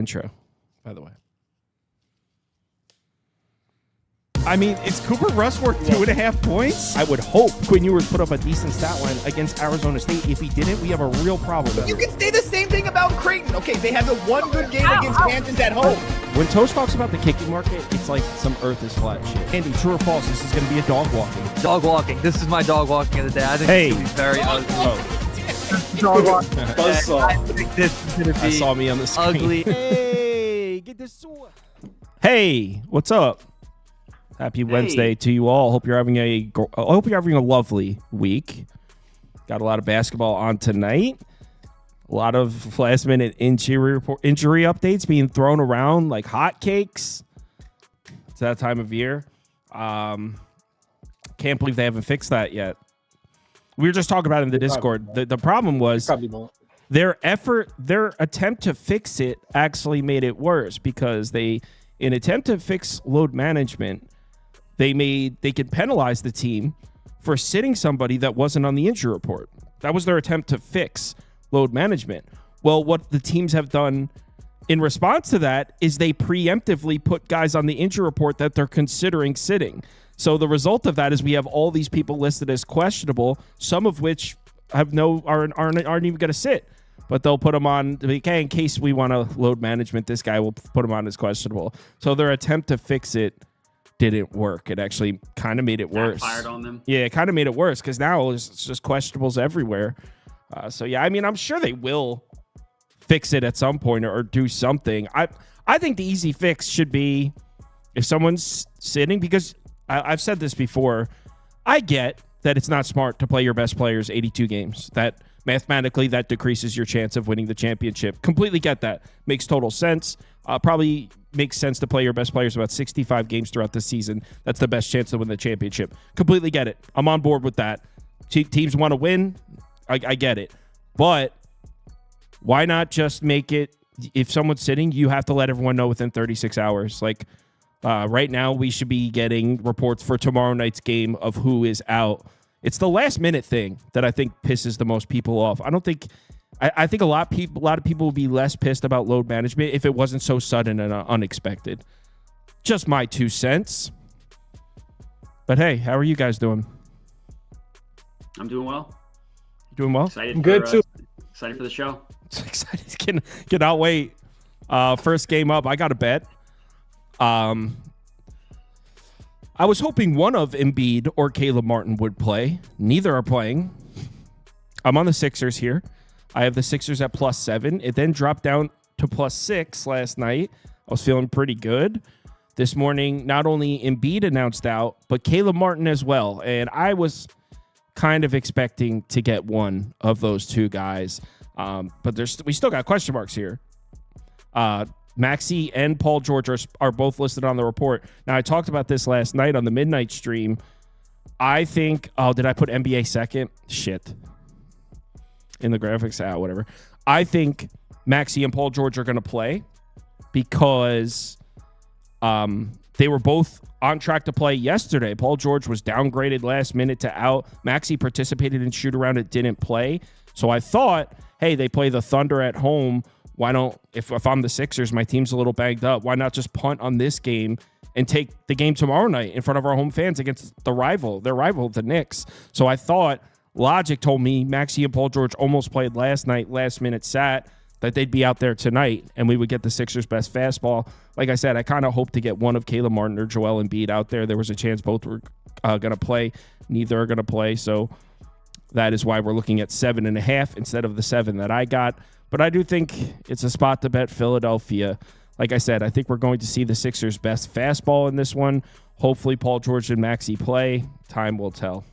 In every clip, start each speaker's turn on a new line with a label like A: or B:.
A: intro, by the way. I mean, is Cooper Rush worth 2.5 points? I would hope Quinn Ewers put up a decent stat line against Arizona State. If he didn't, we have a real problem.
B: You can say the same thing about Creighton. Okay, they had the one good game against Kansas at home.
A: When Toast talks about the kicking market, it's like some earth is flat shit. Andy, true or false, this is going to be a dog walking.
C: Dog walking. This is my dog walking of the day. I think it's going to be very ugly. Dog walking. I think this is going to be
A: saw me on the screen.
C: Ugly.
A: Hey, get this. Hey, what's up? Happy Wednesday to you all. Hope you're having a lovely week. Got a lot of basketball on tonight. A lot of last-minute injury updates being thrown around like hotcakes. It's that time of year. Can't believe they haven't fixed that yet. We were just talking about it in the Discord. The problem was their attempt to fix it actually made it worse because in attempt to fix load management, they could penalize the team for sitting somebody that wasn't on the injury report. That was their attempt to fix load management. Well, what the teams have done in response to that is they preemptively put guys on the injury report that they're considering sitting. So the result of that is we have all these people listed as questionable, some of which aren't even going to sit. But they'll put them on, okay, in case we want to load management, this guy will put him on as questionable. So their attempt to fix it didn't work. It actually kind of made it worse.
D: Fired on them.
A: Yeah, it kind of made it worse because now it's just questionables everywhere. So yeah, I mean, I'm sure they will fix it at some point or do something. I think the easy fix should be if someone's sitting, because I've said this before. I get that it's not smart to play your best players 82 games. That mathematically that decreases your chance of winning the championship. Completely get that. Makes total sense. Probably makes sense to play your best players about 65 games throughout the season. That's the best chance to win the championship. Completely get it. I'm on board with that. Teams want to win. I get it. But why not just make it, if someone's sitting, you have to let everyone know within 36 hours. Like right now, we should be getting reports for tomorrow night's game of who is out. It's the last minute thing that I think pisses the most people off. I think a lot of people would be less pissed about load management if it wasn't so sudden and unexpected. Just my 2 cents. But hey, how are you guys doing?
D: I'm doing well.
A: Doing well?
D: Excited
B: Good too.
D: Excited for the show.
A: Excited. Cannot wait. First game up. I got a bet. I was hoping one of Embiid or Caleb Martin would play. Neither are playing. I'm on the Sixers here. I have the Sixers at +7. It then dropped down to +6 last night. I was feeling pretty good. This morning, not only Embiid announced out, but Caleb Martin as well. And I was kind of expecting to get one of those two guys. But we still got question marks here. Maxey and Paul George are both listed on the report. Now, I talked about this last night on the midnight stream. I think, did I put NBA second? Shit. In the graphics, whatever. I think Maxey and Paul George are going to play because they were both on track to play yesterday. Paul George was downgraded last minute to out. Maxey participated in shoot around, it didn't play. So I thought, hey, they play the Thunder at home. Why don't, if I'm the Sixers, my team's a little banged up, why not just punt on this game and take the game tomorrow night in front of our home fans against their rival, the Knicks? So I thought, logic told me Maxey and Paul George almost played last night, last minute sat, that they'd be out there tonight and we would get the Sixers' best fastball. Like I said, I kind of hope to get one of Caleb Martin or Joel Embiid out there. There was a chance both were going to play. Neither are going to play. So that is why we're looking at 7.5 instead of the 7 that I got. But I do think it's a spot to bet Philadelphia. Like I said, I think we're going to see the Sixers' best fastball in this one. Hopefully Paul George and Maxey play. Time will tell.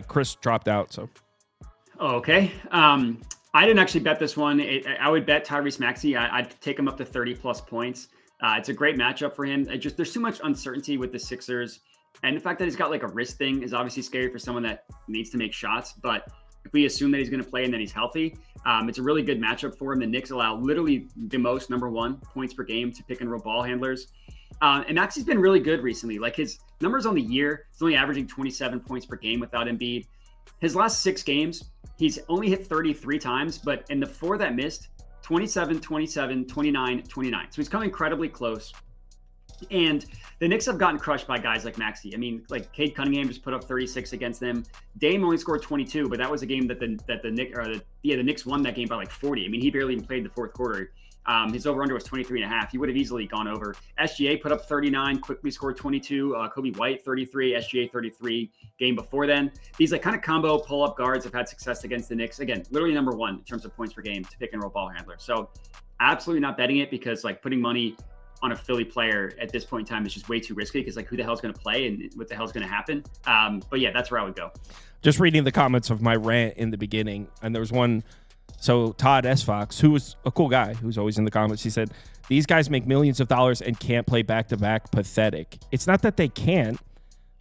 A: Chris dropped out, so.
D: Oh, okay. I didn't actually bet this one. I would bet Tyrese Maxey. I'd take him up to 30+ points. It's a great matchup for him. There's too much uncertainty with the Sixers. And the fact that he's got like a wrist thing is obviously scary for someone that needs to make shots. But if we assume that he's going to play and that he's healthy, it's a really good matchup for him. The Knicks allow literally the most, number one, points per game to pick and roll ball handlers. And Maxey's been really good recently. Like his numbers on the year, he's only averaging 27 points per game without Embiid. His last 6 games, he's only hit 33 times, but in the 4 that missed, 27, 27, 29, 29. So he's come incredibly close. And the Knicks have gotten crushed by guys like Maxey. I mean, like Cade Cunningham just put up 36 against them. Dame only scored 22, but that was a game that the Knicks won that game by like 40. I mean, he barely even played the fourth quarter. His over-under was 23.5. He would have easily gone over. SGA put up 39, quickly scored 22. Kobe White, 33. SGA, 33. Game before then. These like kind of combo pull-up guards have had success against the Knicks. Again, literally number one in terms of points per game to pick and roll ball handler. So absolutely not betting it because like putting money on a Philly player at this point in time is just way too risky because like who the hell's going to play and what the hell's going to happen. But yeah, that's where I would go.
A: Just reading the comments of my rant in the beginning, and there was one. So Todd S. Fox, who was a cool guy, who's always in the comments, he said, these guys make millions of dollars and can't play back-to-back. Pathetic. It's not that they can't.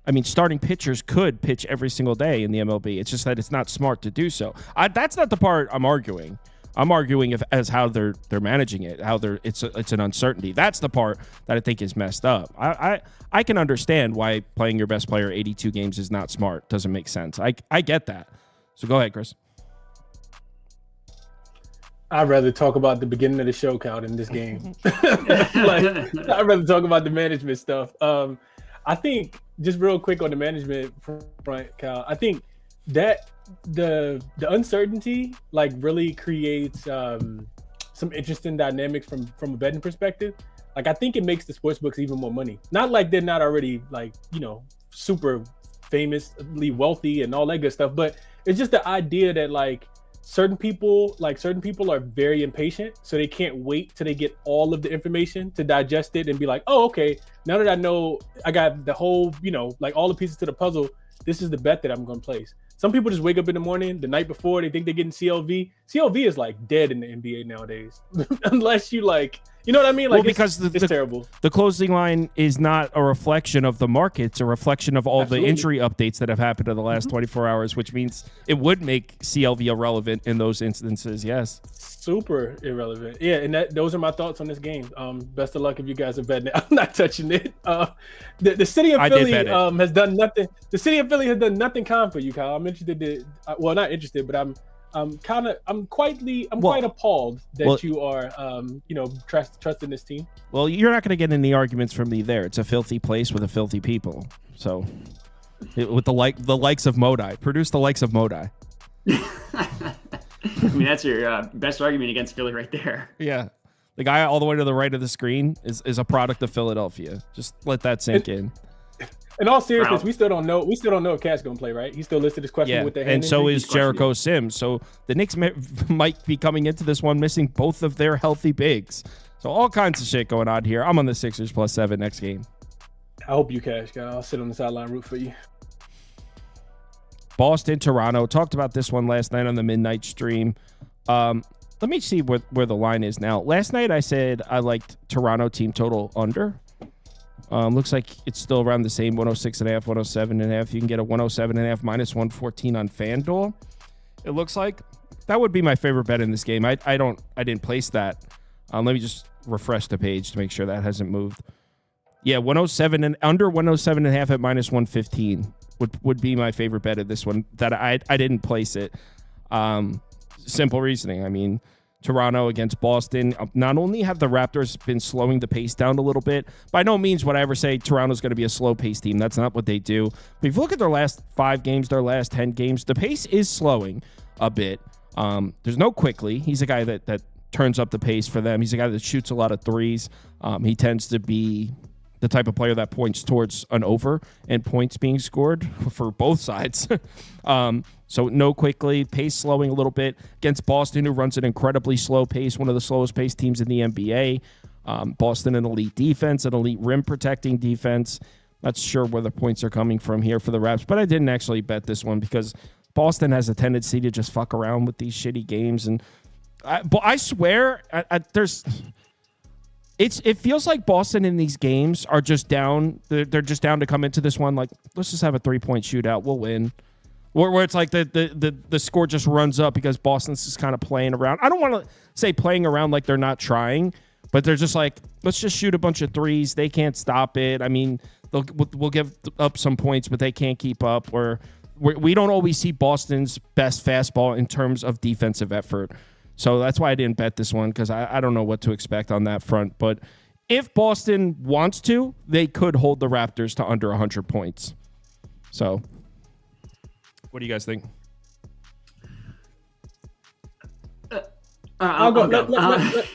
A: I mean, starting pitchers could pitch every single day in the MLB. It's just that it's not smart to do so. That's not the part I'm arguing. I'm arguing as how they're managing it, how it's an uncertainty. That's the part that I think is messed up. I can understand why playing your best player 82 games is not smart. Doesn't make sense. I get that. So go ahead, Chris.
E: I'd rather talk about the beginning of the show, Cal, than this game. I'd rather talk about the management stuff. I think just real quick on the management front, Cal. I think that the uncertainty like really creates some interesting dynamics from a betting perspective. Like I think it makes the sports books even more money. Not like they're not already like super famously wealthy and all that good stuff, but it's just the idea that like certain people are very impatient, so they can't wait till they get all of the information to digest it and be like, oh, okay, now that I know I got the whole, like all the pieces to the puzzle, this is the bet that I'm going to place. Some people just wake up in the morning, the night before, they think they're getting CLV. CLV is like dead in the NBA nowadays, unless you like, you know what I mean? Like,
A: well, because
E: it's terrible.
A: The closing line is not a reflection of the market. It's a reflection of all the injury updates that have happened in the last 24 hours, which means it would make CLV irrelevant in those instances. Yes. Super
E: irrelevant. Yeah, and those are my thoughts on this game. Best of luck if you guys are betting it. I'm not touching it. The city of Philly has done nothing. The city of Philly has done nothing calm for you, Kyle. I'm interested. Well, not interested, but I'm quite appalled that you are, trusting this team.
A: Well, you're not going to get any arguments from me there. It's a filthy place with a filthy people. So, with the likes of Modi, produce the likes of Modi.
D: I mean, that's your best argument against Philly right there.
A: Yeah. The guy all the way to the right of the screen is a product of Philadelphia. Just let that sink in.
E: In all seriousness, we still don't know if Cat's going to play, right? He's still listed as questionable with their hand injury.
A: And so is Jericho Sims. So the Knicks might be coming into this one missing both of their healthy bigs. So all kinds of shit going on here. I'm on the Sixers +7 next game.
E: I hope you cash, guy. I'll sit on the sideline root for you.
A: Boston, Toronto. Talked about this one last night on the midnight stream. Let me see where the line is now. Last night I said I liked Toronto team total under. Looks like it's still around the same 106.5, 107.5. You can get a 107.5 minus 114 on FanDuel. It looks like that would be my favorite bet in this game. I didn't place that. Let me just refresh the page to make sure that hasn't moved. Yeah, 107 and under 107.5 at minus 115 would be my favorite bet of this one. That I didn't place it. Simple reasoning. I mean, Toronto against Boston. Not only have the Raptors been slowing the pace down a little bit, by no means would I ever say Toronto's going to be a slow-paced team. That's not what they do. But if you look at their last 5 games, their last 10 games, the pace is slowing a bit. There's no Quickly. He's a guy that turns up the pace for them. He's a guy that shoots a lot of threes. He tends to be the type of player that points towards an over and points being scored for both sides. So no Quickly, pace slowing a little bit against Boston, who runs an incredibly slow pace, one of the slowest paced teams in the NBA. Boston, an elite defense, an elite rim protecting defense. Not sure where the points are coming from here for the Raps, but I didn't actually bet this one because Boston has a tendency to just fuck around with these shitty games. And I swear, it feels like Boston in these games are just down. They're just down to come into this one like, let's just have a 3-point shootout. We'll win. Where it's like the score just runs up because Boston's just kind of playing around. I don't want to say playing around like they're not trying, but they're just like, let's just shoot a bunch of threes. They can't stop it. I mean, we'll give up some points, but they can't keep up. We don't always see Boston's best fastball in terms of defensive effort. So that's why I didn't bet this one, because I don't know what to expect on that front. But if Boston wants to, they could hold the Raptors to under 100 points. So what do you guys think?
E: I'll go.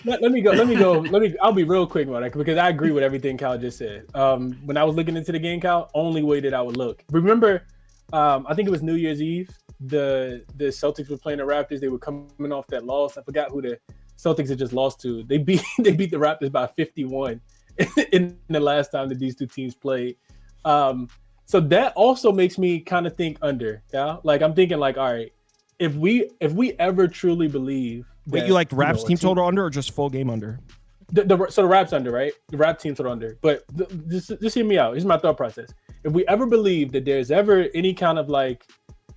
E: Let me go. I'll be real quick about it, because I agree with everything Kyle just said. When I was looking into the game, Kyle, only way that I would look. Remember, I think it was New Year's Eve. The Celtics were playing the Raptors. They were coming off that loss. I forgot who the Celtics had just lost to. They beat the Raptors by 51 in the last time that these two teams played. So that also makes me kind of think under. Yeah, like I'm thinking like, all right, if we ever truly believe.
A: Wait, you like Raps team total under or just full game under?
E: So the Raps under, right? The Rap team total under. But just hear me out. Here's my thought process. If we ever believe that there's ever any kind of like,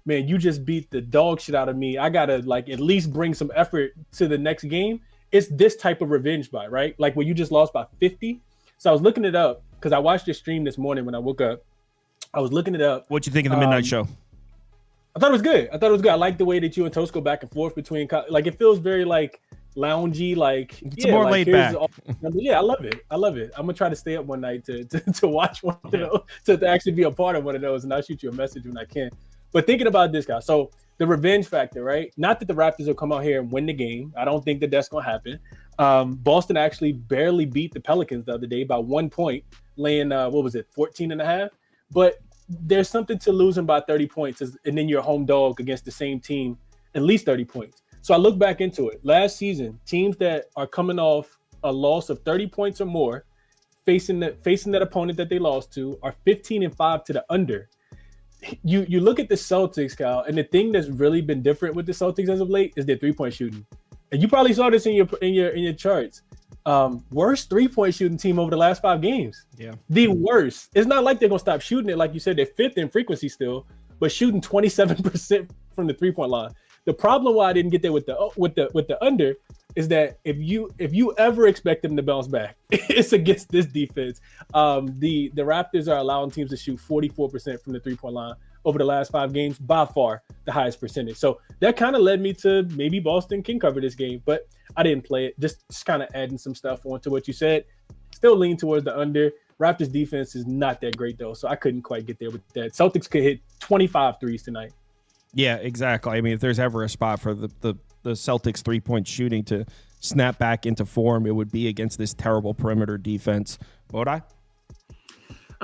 E: man, you just beat the dog shit out of me, I gotta like at least bring some effort to the next game. It's this type of revenge buy, right? Like when you just lost by 50. So I was looking it up because I watched your stream this morning when I woke up. I was looking it up.
A: What'd you think of the midnight show?
E: I thought it was good. I like the way that you and Toast go back and forth between, like, it feels very like loungy, like
A: it's more laid back.
E: Yeah, I love it. I'm gonna try to stay up one night to watch one of those, to actually be a part of one of those, and I'll shoot you a message when I can. But thinking about this guy, so the revenge factor, right? Not that the Raptors will come out here and win the game. I don't think that that's gonna happen. Boston actually barely beat the Pelicans the other day by 1 point, laying 14.5. But there's something to losing by 30 points and then you're a home dog against the same team, at least 30 points. So I look back into it. Last season, teams that are coming off a loss of 30 points or more, facing that opponent that they lost to, are 15-5 to the under. You look at the Celtics, Kyle, and the thing that's really been different with the Celtics as of late is their 3-point shooting. And you probably saw this in your charts. Worst 3-point shooting team over the last 5 games.
A: Yeah. The
E: worst. It's not like they're going to stop shooting it. Like you said, they're 5th in frequency still, but shooting 27% from the 3-point line. The problem why I didn't get there with the under is that if you ever expect them to bounce back, it's against this defense. The Raptors are allowing teams to shoot 44% from the 3-point line over the last 5 games, by far the highest percentage. So that kind of led me to maybe Boston can cover this game, but I didn't play it. Just kind of adding some stuff onto what you said. Still lean towards the under. Raptors defense is not that great though, so I couldn't quite get there with that. Celtics could hit 25 threes tonight.
A: Yeah, exactly. I mean, if there's ever a spot for the Celtics 3-point shooting to snap back into form, it would be against this terrible perimeter defense. Bodai?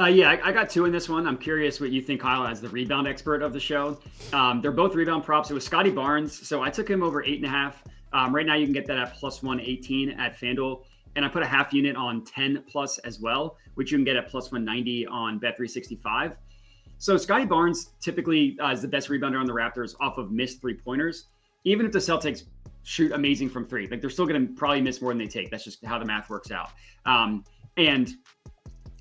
D: Yeah, I got 2 in this one. I'm curious what you think, Kyle, as the rebound expert of the show. They're both rebound props. It was Scotty Barnes, so I took him over 8.5. Right now, you can get that at plus 118 at FanDuel, and I put a half unit on 10 plus as well, which you can get at plus 190 on Bet365. So Scotty Barnes typically is the best rebounder on the Raptors off of missed 3-pointers. Even if the Celtics shoot amazing from 3, like they're still going to probably miss more than they take. That's just how the math works out. And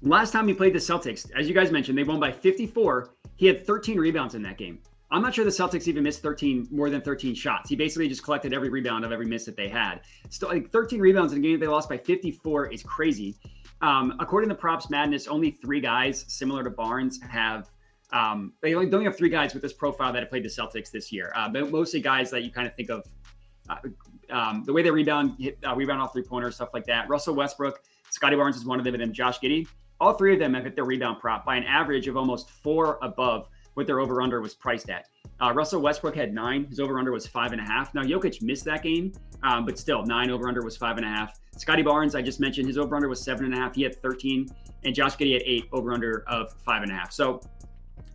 D: last time he played the Celtics, as you guys mentioned, they won by 54. He had 13 rebounds in that game. I'm not sure the Celtics even missed more than 13 shots. He basically just collected every rebound of every miss that they had. Still, like 13 rebounds in a game they lost by 54 is crazy. According to Props Madness, only 3 guys similar to Barnes have. They only have 3 guys with this profile that have played the Celtics this year. But mostly guys that you kind of think of the way they rebound off 3-pointers, stuff like that. Russell Westbrook, Scotty Barnes is one of them, and then Josh Giddey. All 3 of them have hit their rebound prop by an average of almost 4 above what their over-under was priced at. Russell Westbrook had 9. His over-under was 5.5. Now, Jokic missed that game, but still, 9 over-under was 5.5. Scotty Barnes, I just mentioned, his over-under was 7.5. He had 13. And Josh Giddey had 8, over-under of 5.5. So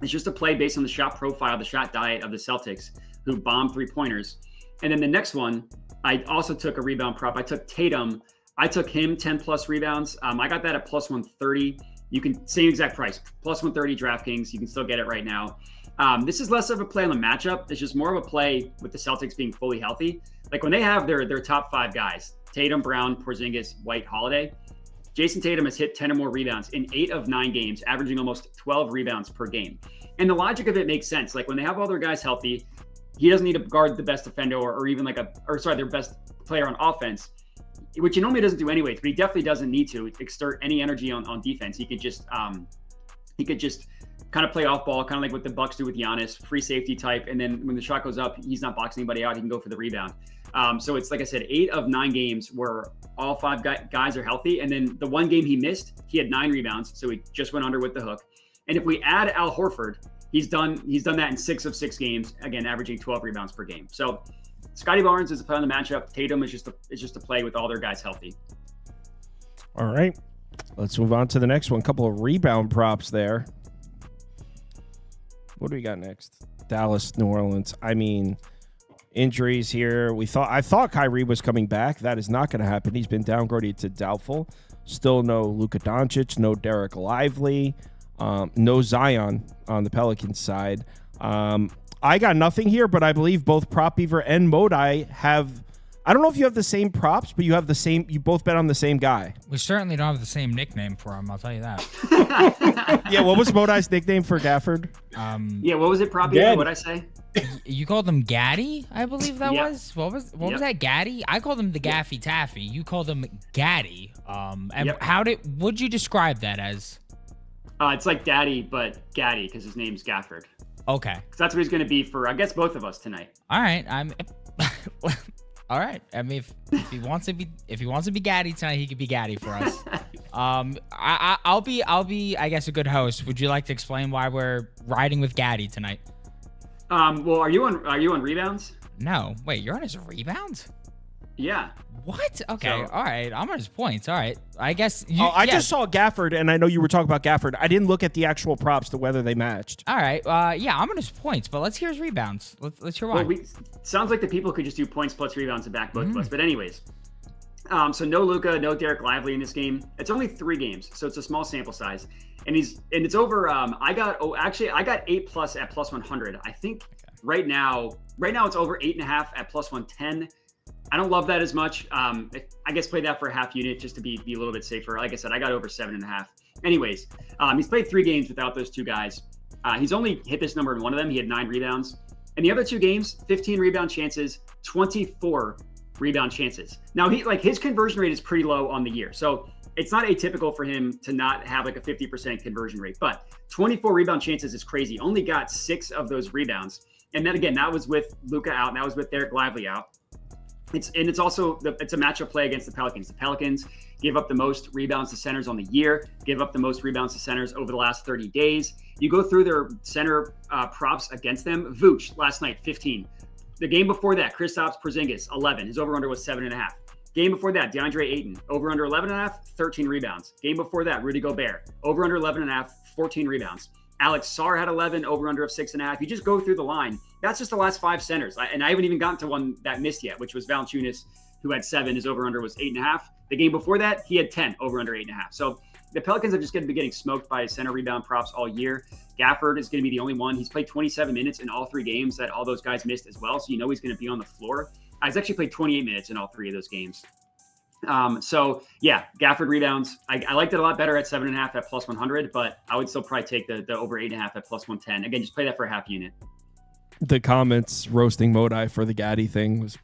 D: it's just a play based on the shot profile, the shot diet of the Celtics, who bombed 3-pointers. And then the next one, I also took a rebound prop. I took Tatum. I took him 10-plus rebounds. I got that at plus 130. You can, same exact price, plus 130 DraftKings. You can still get it right now. This is less of a play on the matchup. It's just more of a play with the Celtics being fully healthy. Like when they have their top 5 guys, Tatum, Brown, Porzingis, White, Holiday, Jason Tatum has hit 10 or more rebounds in 8 of 9 games, averaging almost 12 rebounds per game. And the logic of it makes sense. Like when they have all their guys healthy, he doesn't need to guard the best defender or even their best player on offense, which he normally doesn't do anyways, but he definitely doesn't need to exert any energy on defense. He could just kind of play off ball, kind of like what the Bucks do with Giannis, free safety type. And then when the shot goes up, he's not boxing anybody out. He can go for the rebound. So it's like I said, 8 of 9 games where all 5 guys are healthy. And then the one game he missed, he had 9 rebounds. So he just went under with the hook. And if we add Al Horford, he's done that in 6 of 6 games, again, averaging 12 rebounds per game. So Scotty Barnes is a play on the matchup. Tatum is just a play with all their guys healthy.
A: All right. Let's move on to the next one. Couple of rebound props there. What do we got next? Dallas, New Orleans. I mean, injuries here. I thought Kyrie was coming back. That is not going to happen. He's been downgraded to doubtful. Still no Luka Doncic, no Derek Lively, no Zion on the Pelicans side. I got nothing here, but I believe both Prop Beaver and Modi have. I don't know if you have the same props, but you have the same. You both bet on the same guy.
F: We certainly don't have the same nickname for him. I'll tell you that.
A: Yeah, what was Modi's nickname for Gafford?
D: Yeah, what was it, Prop Beaver? What'd I say?
F: You called him Gaddy, I believe that
D: Yep.
F: was. What was that, Gaddy? I called him the Gaffy Taffy. You called him Gaddy. And
D: Yep.
F: Would you describe that as?
D: It's like Daddy, but Gaddy, because his name's Gafford.
F: Okay.
D: So that's what he's going to be for, I guess, both of us tonight.
F: All right. All right. I mean, if he wants to be Gaddy tonight, he could be Gaddy for us. I'll be, I guess, a good host. Would you like to explain why we're riding with Gaddy tonight?
D: Well, are you on rebounds?
F: No. Wait, you're on his rebounds?
D: Yeah.
F: What? Okay.
D: So-
F: All right. I'm on his points. All right. I guess.
A: I just saw Gafford, and I know you were talking about Gafford. I didn't look at the actual props to whether they matched.
F: All right. Yeah, I'm on his points, but let's hear his rebounds. Let's hear why.
D: Well, sounds like the people could just do points plus rebounds and back both of us. But anyways, so no Luka, no Derek Lively in this game. It's only 3 games, so it's a small sample size, and it's over. I got 8+ at plus 100. I think right now it's over 8.5 at plus 110. I don't love that as much. I guess play that for a half unit just to be a little bit safer. Like I said, I got over 7.5. Anyways, he's played 3 games without those 2 guys. He's only hit this number in one of them. He had 9 rebounds. In the other 2 games, 15 rebound chances, 24 rebound chances. Now his conversion rate is pretty low on the year. So it's not atypical for him to not have like a 50% conversion rate, but 24 rebound chances is crazy. Only got 6 of those rebounds. And then again, that was with Luka out and that was with Derek Lively out. It's also a matchup play against the Pelicans. The Pelicans gave up the most rebounds to centers on the year, gave up the most rebounds to centers over the last 30 days. You go through their center props against them. Vooch last night, 15. The game before that, Kristaps Porzingis, 11. His over-under was 7.5. Game before that, DeAndre Ayton, over-under 11.5, 13 rebounds. Game before that, Rudy Gobert, over-under 11.5, 14 rebounds. Alex Sarr had 11, over-under of 6.5. You just go through the line. That's just the last 5 centers. And I haven't even gotten to one that missed yet, which was Valanciunas, who had 7. His over-under was 8.5. The game before that, he had 10, over-under 8.5. So the Pelicans are just going to be getting smoked by center rebound props all year. Gafford is going to be the only one. He's played 27 minutes in all 3 games that all those guys missed as well. So you know he's going to be on the floor. He's actually played 28 minutes in all 3 of those games. So yeah, Gafford rebounds. I liked it a lot better at 7.5 at plus 100, but I would still probably take the over 8.5 at plus 110. Again, just play that for a half unit.
A: The comments roasting Modi for the Gaddy thing was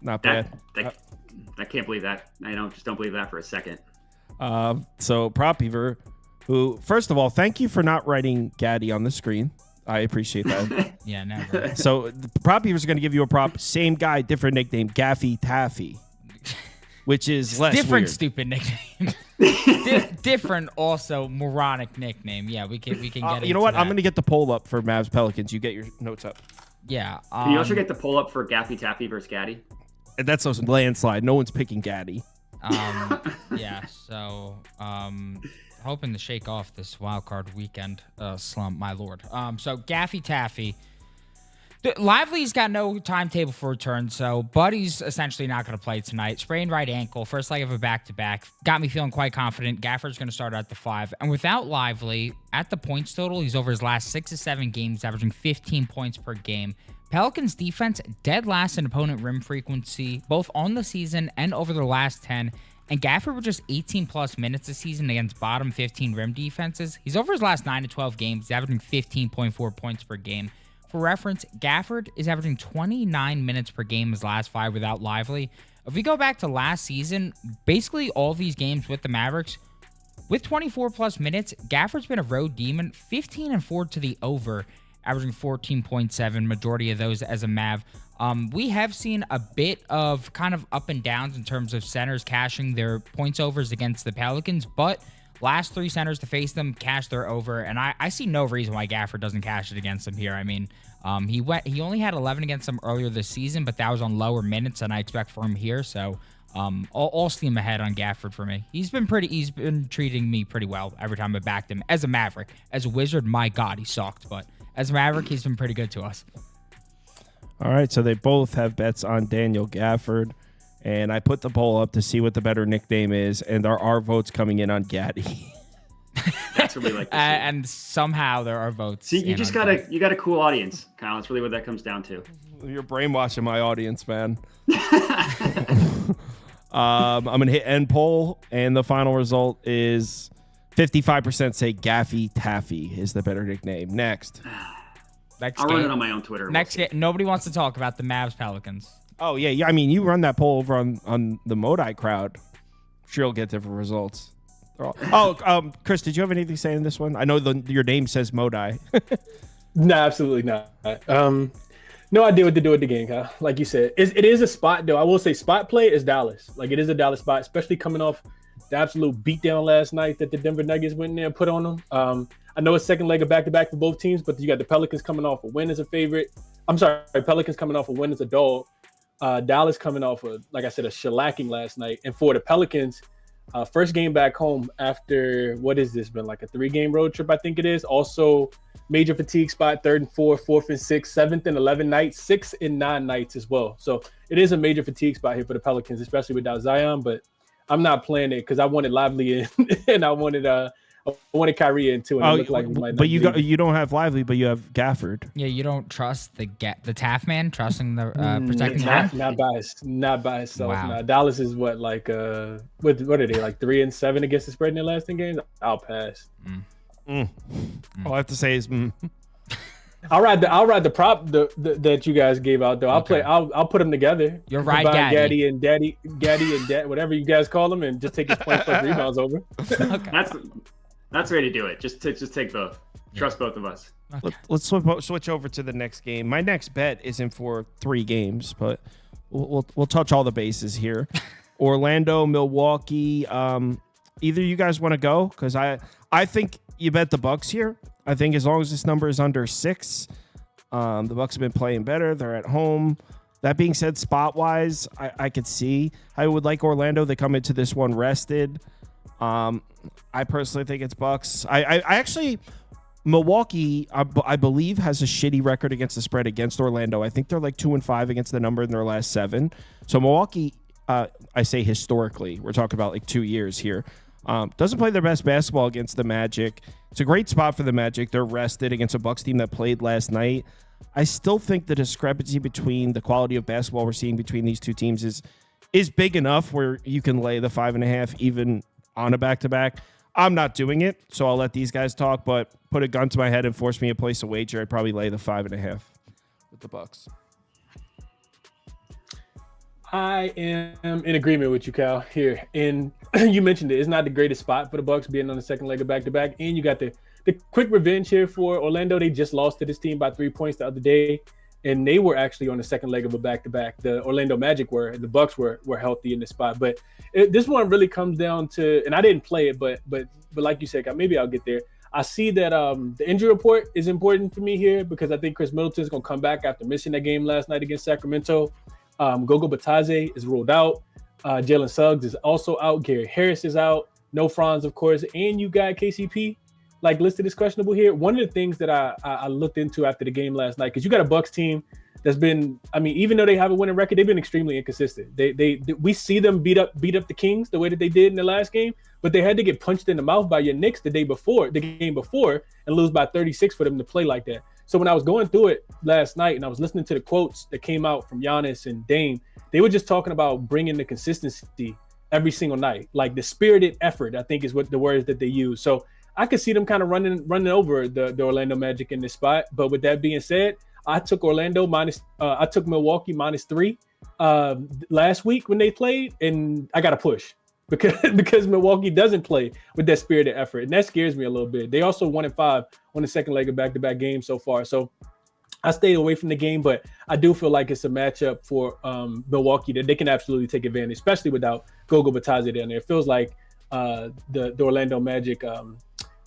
A: not bad.
D: I can't believe that. I don't believe that for a second.
A: So Prop Beaver, who, first of all, thank you for not writing Gaddy on the screen. I appreciate that.
F: Yeah, never.
A: So the Prop Beaver is going to give you a prop. Same guy, different nickname, Gaffy Taffy, which is less
F: different
A: weird.
F: Stupid nickname. Different, also moronic nickname. Yeah, we can get.
A: You know what?
F: That.
A: I'm going to get the poll up for Mavs Pelicans. You get your notes up.
F: Yeah.
D: Can you also get the poll up for Gaffy Taffy versus Gaddy?
A: And that's a landslide. No one's picking Gaddy.
F: Yeah. So, hoping to shake off this wild card weekend slump, my lord. So Gaffy Taffy. Lively's got no timetable for return, so Buddy's essentially not going to play tonight. Sprained right ankle, first leg of a back-to-back. Got me feeling quite confident. Gafford's going to start at the 5. And without Lively, at the points total, he's over his last 6 to 7 games, averaging 15 points per game. Pelicans defense, dead last in opponent rim frequency, both on the season and over the last 10. And Gafford with just 18-plus minutes this season against bottom 15 rim defenses. He's over his last 9 to 12 games, averaging 15.4 points per game. For reference, Gafford is averaging 29 minutes per game his last 5 without Lively. If we go back to last season, basically all these games with the Mavericks, with 24 plus minutes, Gafford's been a road demon, 15-4 to the over, averaging 14.7, majority of those as a Mav. We have seen a bit of kind of up and downs in terms of centers cashing their points overs against the Pelicans, but last 3 centers to face them cashed their over, and I see no reason why Gafford doesn't cash it against them here. I mean, he only had 11 against them earlier this season, but that was on lower minutes than I expect for him here, so all steam ahead on Gafford for me. He's been treating me pretty well every time I backed him as a Maverick. As a Wizard, my God, he sucked, but as a Maverick, he's been pretty good to us.
A: All right, so they both have bets on Daniel Gafford, and I put the poll up to see what the better nickname is, and there are votes coming in on Gaddy.
D: That's what we like to see.
F: And somehow there are votes.
D: See, you got a cool audience, Kyle. That's really what that comes down to.
A: You're brainwashing my audience, man. I'm going to hit end poll, and the final result is 55% say Gaffy Taffy is the better nickname. Next
D: I'll run it on my own Twitter.
F: Next game, nobody wants to talk about the Mavs Pelicans.
A: Oh, yeah. I mean, you run that poll over on the Modi crowd. Sure, you'll get different results. Chris, did you have anything to say in this one? I know your name says Modi.
E: No, absolutely not. No idea what to do with the game, Kyle. Like you said, it is a spot, though. I will say spot play is Dallas. Like, it is a Dallas spot, especially coming off the absolute beatdown last night that the Denver Nuggets went in there and put on them. I know it's second leg of back-to-back for both teams, but you got the Pelicans coming off a win as a favorite. I'm sorry, Pelicans coming off a win as a dog. Dallas coming off like I said, a shellacking last night. And for the Pelicans, first game back home after, what has this been, like a 3-game road trip, I think it is. Also, major fatigue spot, 3rd and 4th, 4th and 6th, 7th and 11 nights, 6 and 9 nights as well. So it is a major fatigue spot here for the Pelicans, especially without Zion. But I'm not playing it because I wanted Lively in and I wanted Kyrie in too. And it looked like
A: but you don't have Lively, but you have Gafford.
F: Yeah, you don't trust the Taff man, trusting the protecting
E: Taff.
F: Taff?
E: Not by itself.
F: Wow.
E: Nah, Dallas is what what are they, like 3-7 against the spread in their last 10 games? I'll pass.
A: All I have to say is
E: I'll ride the prop that you guys gave out though. I'll put them together.
F: You're right, Gaddy
E: and Daddy, whatever you guys call them, and just take his points plus rebounds over.
F: Okay.
D: That's the way to do it. Just take both. Trust both of us.
F: Okay.
A: let's switch over to the next game. My next bet isn't for 3 games, but we'll touch all the bases here. Orlando, Milwaukee. Either you guys want to go? Because I think you bet the Bucks here. I think as long as this number is under 6, the Bucks have been playing better. They're at home. That being said, spot-wise, I could see I would like Orlando. They come into this one rested. I personally think it's Bucks. I actually, Milwaukee, I believe, has a shitty record against the spread against Orlando. I think they're like 2-5 against the number in their last 7. So Milwaukee, I say historically, we're talking about like 2 years here. Doesn't play their best basketball against the Magic. It's a great spot for the Magic. They're rested against a Bucks team that played last night. I still think the discrepancy between the quality of basketball we're seeing between these two teams is big enough where you can lay the 5.5 even on a back-to-back. I'm not doing it, so I'll let these guys talk, but put a gun to my head and force me to place a wager, I'd probably lay the 5.5 with the Bucks.
E: I am in agreement with you, Cal, here. And you mentioned it. It's not the greatest spot for the Bucks being on the second leg of back-to-back. And you got the quick revenge here for Orlando. They just lost to this team by 3 points the other day. And they were actually on the second leg of a back-to-back. The Orlando Magic were. The Bucks were healthy in this spot. But this one really comes down to, and I didn't play it, but like you said, maybe I'll get there. I see that the injury report is important for me here because I think Chris Middleton is going to come back after missing that game last night against Sacramento. Gogo Bataze is ruled out. Jalen Suggs is also out. Gary Harris is out. No Franz, of course. And you got KCP listed as questionable here. One of the things that I looked into after the game last night, because you got a Bucks team that's been, even though they have a winning record, they've been extremely inconsistent. We see them beat up the Kings the way that they did in the last game, but they had to get punched in the mouth by your Knicks the game before, and lose by 36 for them to play like that. So when I was going through it last night and I was listening to the quotes that came out from Giannis and Dame, they were just talking about bringing the consistency every single night, like the spirited effort, I think is what the words that they use. So I could see them kind of running over the Orlando Magic in this spot. But with that being said, I took I took Milwaukee -3 last week when they played, and I got a push. because Milwaukee doesn't play with that spirit of effort, and that scares me a little bit. They also 1-5 on the second leg of back-to-back games so far. So I stayed away from the game, but I do feel like it's a matchup for Milwaukee that they can absolutely take advantage, especially without Gogo Batadze down there. It feels like the Orlando Magic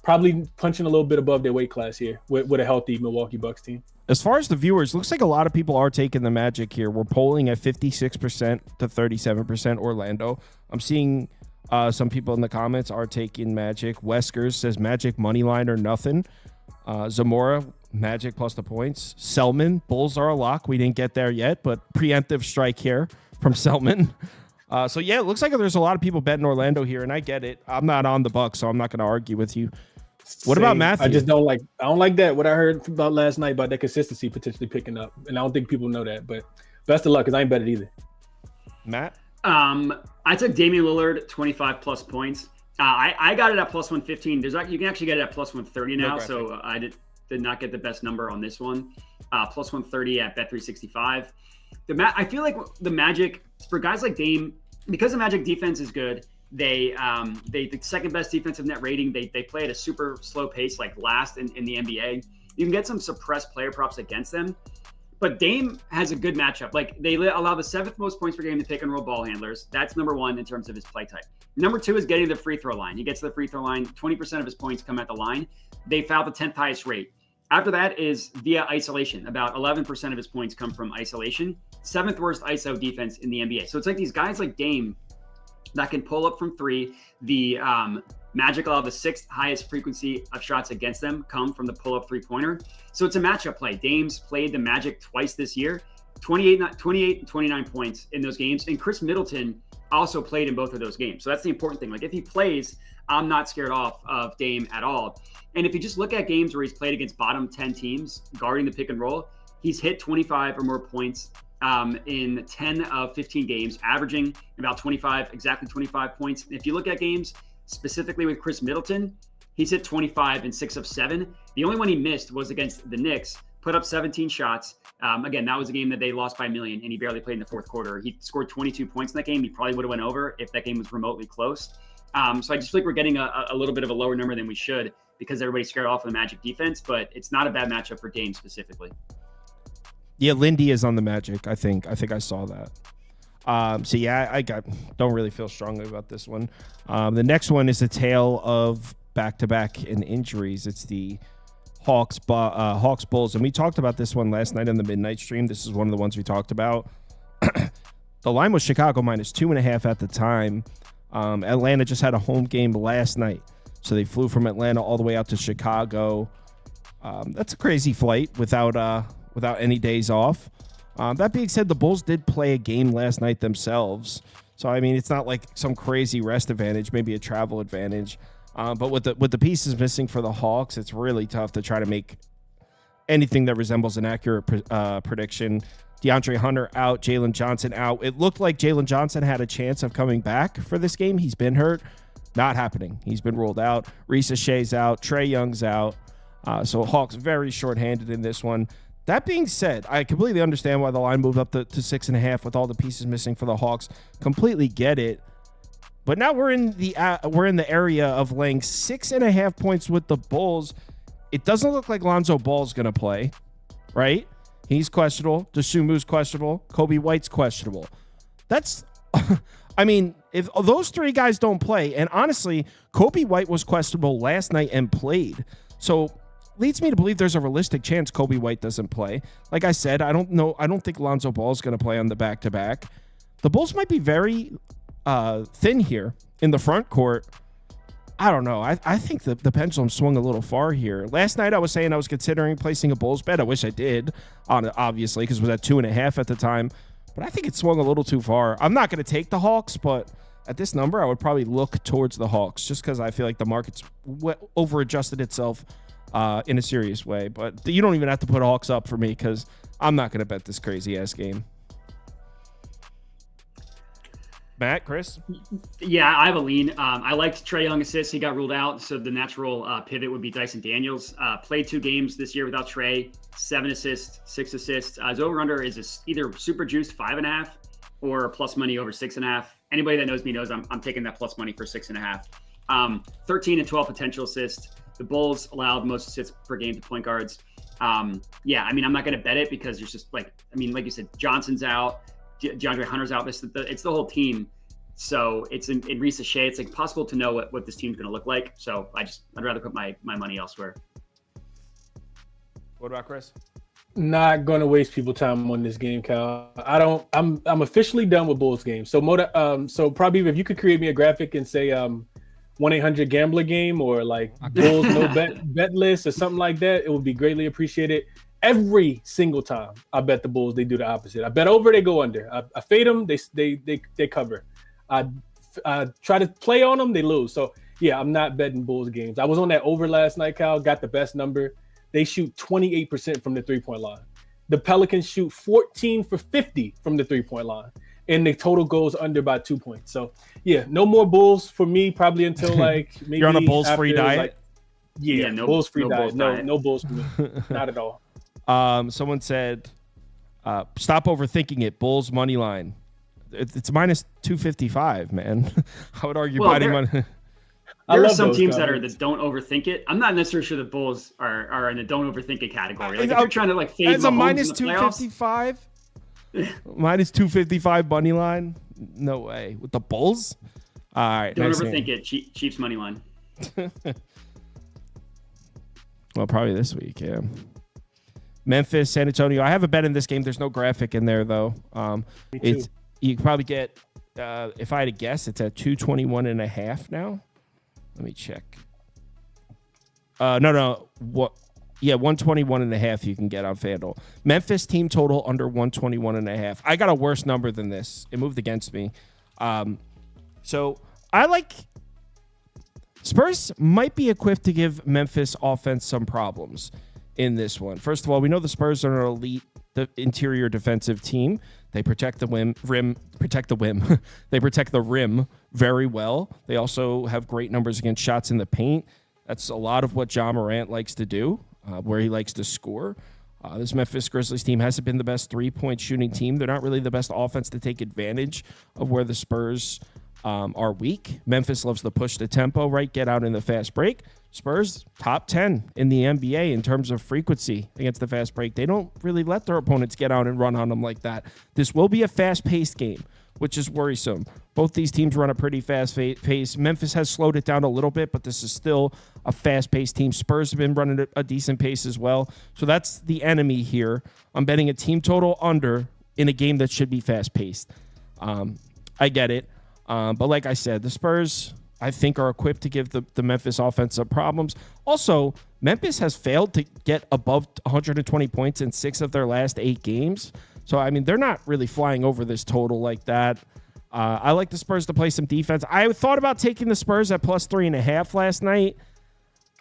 E: probably punching a little bit above their weight class here with a healthy Milwaukee Bucks team.
A: As far as the viewers, looks like a lot of people are taking the Magic here. We're polling at 56% to 37% Orlando. I'm seeing some people in the comments are taking Magic. Weskers says Magic money line or nothing. Zamora, Magic plus the points. Selman, Bulls are a lock. We didn't get there yet, but preemptive strike here from Selman. So yeah, it looks like there's a lot of people betting Orlando here, and I get it. I'm not on the Bucks, so I'm not going to argue with you. What about Matthew?
E: I don't like that. What I heard about last night about that consistency potentially picking up, and I don't think people know that. But best of luck, because I ain't bet it either.
A: Matt,
D: I took Damian Lillard 25 plus points. I got it at plus 115. You can actually get it at plus 130 now. So I did not get the best number on this one. Plus 130 at Bet365. I feel like the Magic, for guys like Dame, because the Magic defense is good. They the second best defensive net rating. They play at a super slow pace, like last in the NBA. You can get some suppressed player props against them, but Dame has a good matchup. Like they allow the 7th most points per game to pick and roll ball handlers. That's number 1 in terms of his play type. Number 2 is getting the free throw line. He gets to the free throw line. 20% of his points come at the line. They foul the 10th highest rate. After that is via isolation. About 11% of his points come from isolation. 7th worst ISO defense in the NBA. So it's like these guys like Dame that can pull up from 3. The Magic allow the 6th highest frequency of shots against them come from the pull-up three-pointer. So it's a matchup play. Dame's played the Magic twice this year, 28 and 29 points in those games. And Chris Middleton also played in both of those games. So that's the important thing. Like if he plays, I'm not scared off of Dame at all. And if you just look at games where he's played against bottom 10 teams guarding the pick and roll, he's hit 25 or more points in 10 of 15 games, averaging about exactly 25 points. If you look at games specifically with Chris Middleton, he's hit 25 in 6 of 7. The only one he missed was against the Knicks, put up 17 shots. Again, that was a game that they lost by a million, and he barely played in the fourth quarter. He scored 22 points in that game. He probably would have went over if that game was remotely close. So I just feel like we're getting a little bit of a lower number than we should because everybody's scared off of the Magic defense, but it's not a bad matchup for Dame specifically.
A: Yeah, Lindy is on the Magic. I think I saw that. So yeah, I don't really feel strongly about this one. The next one is a tale of back-to-back and injuries. It's the Hawks Bulls, and we talked about this one last night on the midnight stream. This is one of the ones we talked about. The line was Chicago minus 2.5 at the time. Atlanta just had a home game last night, so they flew from Atlanta all the way out to Chicago. That's a crazy flight without any days off. That being said, the Bulls did play a game last night themselves. So, I mean, it's not like some crazy rest advantage, maybe a travel advantage. But with the pieces missing for the Hawks, it's really tough to try to make anything that resembles an accurate prediction. DeAndre Hunter out, Jalen Johnson out. It looked like Jalen Johnson had a chance of coming back for this game. He's been hurt. Not happening. He's been ruled out. Reese Shea's out. Trae Young's out. So Hawks very shorthanded in this one. That being said, I completely understand why the line moved up to 6.5 with all the pieces missing for the Hawks. Completely get it. But now we're in the area of laying 6.5 points with the Bulls. It doesn't look like Lonzo Ball's going to play, right? He's questionable. Dosunmu's questionable. Kobe White's questionable. That's, I mean, if those 3 guys don't play, and honestly, Kobe White was questionable last night and played. So leads me to believe there's a realistic chance Kobe White doesn't play. Like I said, I don't know. I don't think Lonzo Ball is going to play on the back-to-back. The Bulls might be very thin here in the front court. I don't know. I think the pendulum swung a little far here. Last night I was saying I was considering placing a Bulls bet. I wish I did, obviously, because it was at 2.5 at the time. But I think it swung a little too far. I'm not going to take the Hawks, but at this number, I would probably look towards the Hawks just because I feel like the market's over-adjusted itself in a serious way. But you don't even have to put Hawks up for me because I'm not going to bet this crazy-ass game. Matt, Chris?
D: Yeah, I have a lean. I liked Trae Young assists. He got ruled out, so the natural pivot would be Dyson Daniels. Played 2 games this year without Trae, 7 assists, 6 assists. His over-under is either super juiced 5.5 or plus money over 6.5. Anybody that knows me knows I'm taking that plus money for 6.5. 13 and 12 potential assists. The Bulls allow the most assists per game to point guards. Yeah, I mean, I'm not going to bet it because there's just like you said, Johnson's out, DeAndre Hunter's out. It's the whole team. So it's in Reese's shade. It's like impossible to know what this team's going to look like. So I'd rather put my money elsewhere.
A: What about Chris?
E: Not going to waste people time on this game, Cal. I'm officially done with Bulls games. So so probably if you could create me a graphic and say 1-800-GAMBLER game or like Bulls no bet list or something like that, it would be greatly appreciated. Every single time I bet the Bulls, they do the opposite. I bet over, they go under. I fade them, they cover. I try to play on them, they lose. So yeah, I'm not betting Bulls games. I was on that over last night, Cal. Got the best number. They shoot 28% from the 3-point line. The Pelicans shoot 14 for 50 from the 3-point line. And the total goes under by 2 points. So, yeah, no more Bulls for me probably until like maybe
A: you're on a Bulls free diet?
E: No Bulls free diet. No Bulls for me. Not at all.
A: Someone said, stop overthinking it. Bulls money line. It's minus 255, man. I would argue biting money.
D: There are some teams that don't overthink it. I'm not necessarily sure the Bulls are in the don't overthink it category. Like if you're trying to like fade
A: as a minus
D: 255,
A: minus 255 money line, no way with the Bulls. All right,
D: don't overthink it. Chiefs money line.
A: Well, probably this week, yeah. Memphis, San Antonio. I have a bet in this game. There's no graphic in there though. You could probably get. If I had to guess, it's at 221.5 now. Let me check. No. What? Yeah, 121.5 you can get on FanDuel. Memphis team total under 121.5. I got a worse number than this. It moved against me. So I like Spurs might be equipped to give Memphis offense some problems in this one. First of all, we know the Spurs are an elite interior defensive team. They protect the rim. They protect the rim very well. They also have great numbers against shots in the paint. That's a lot of what Ja Morant likes to do, where he likes to score. This Memphis Grizzlies team hasn't been the best three-point shooting team. They're not really the best offense to take advantage of where the Spurs are weak. Memphis loves to push the tempo, right? Get out in the fast break. Spurs, top 10 in the NBA in terms of frequency against the fast break. They don't really let their opponents get out and run on them like that. This will be a fast-paced game, which is worrisome. Both these teams run a pretty fast pace. Memphis has slowed it down a little bit, but this is still a fast-paced team. Spurs have been running a decent pace as well. So that's the enemy here. I'm betting a team total under in a game that should be fast-paced. I get it. But like I said, the Spurs, I think, are equipped to give the Memphis offense some problems. Also, Memphis has failed to get above 120 points in 6 of their last 8 games. So, I mean, they're not really flying over this total like that. I like the Spurs to play some defense. I thought about taking the Spurs at plus 3.5 last night.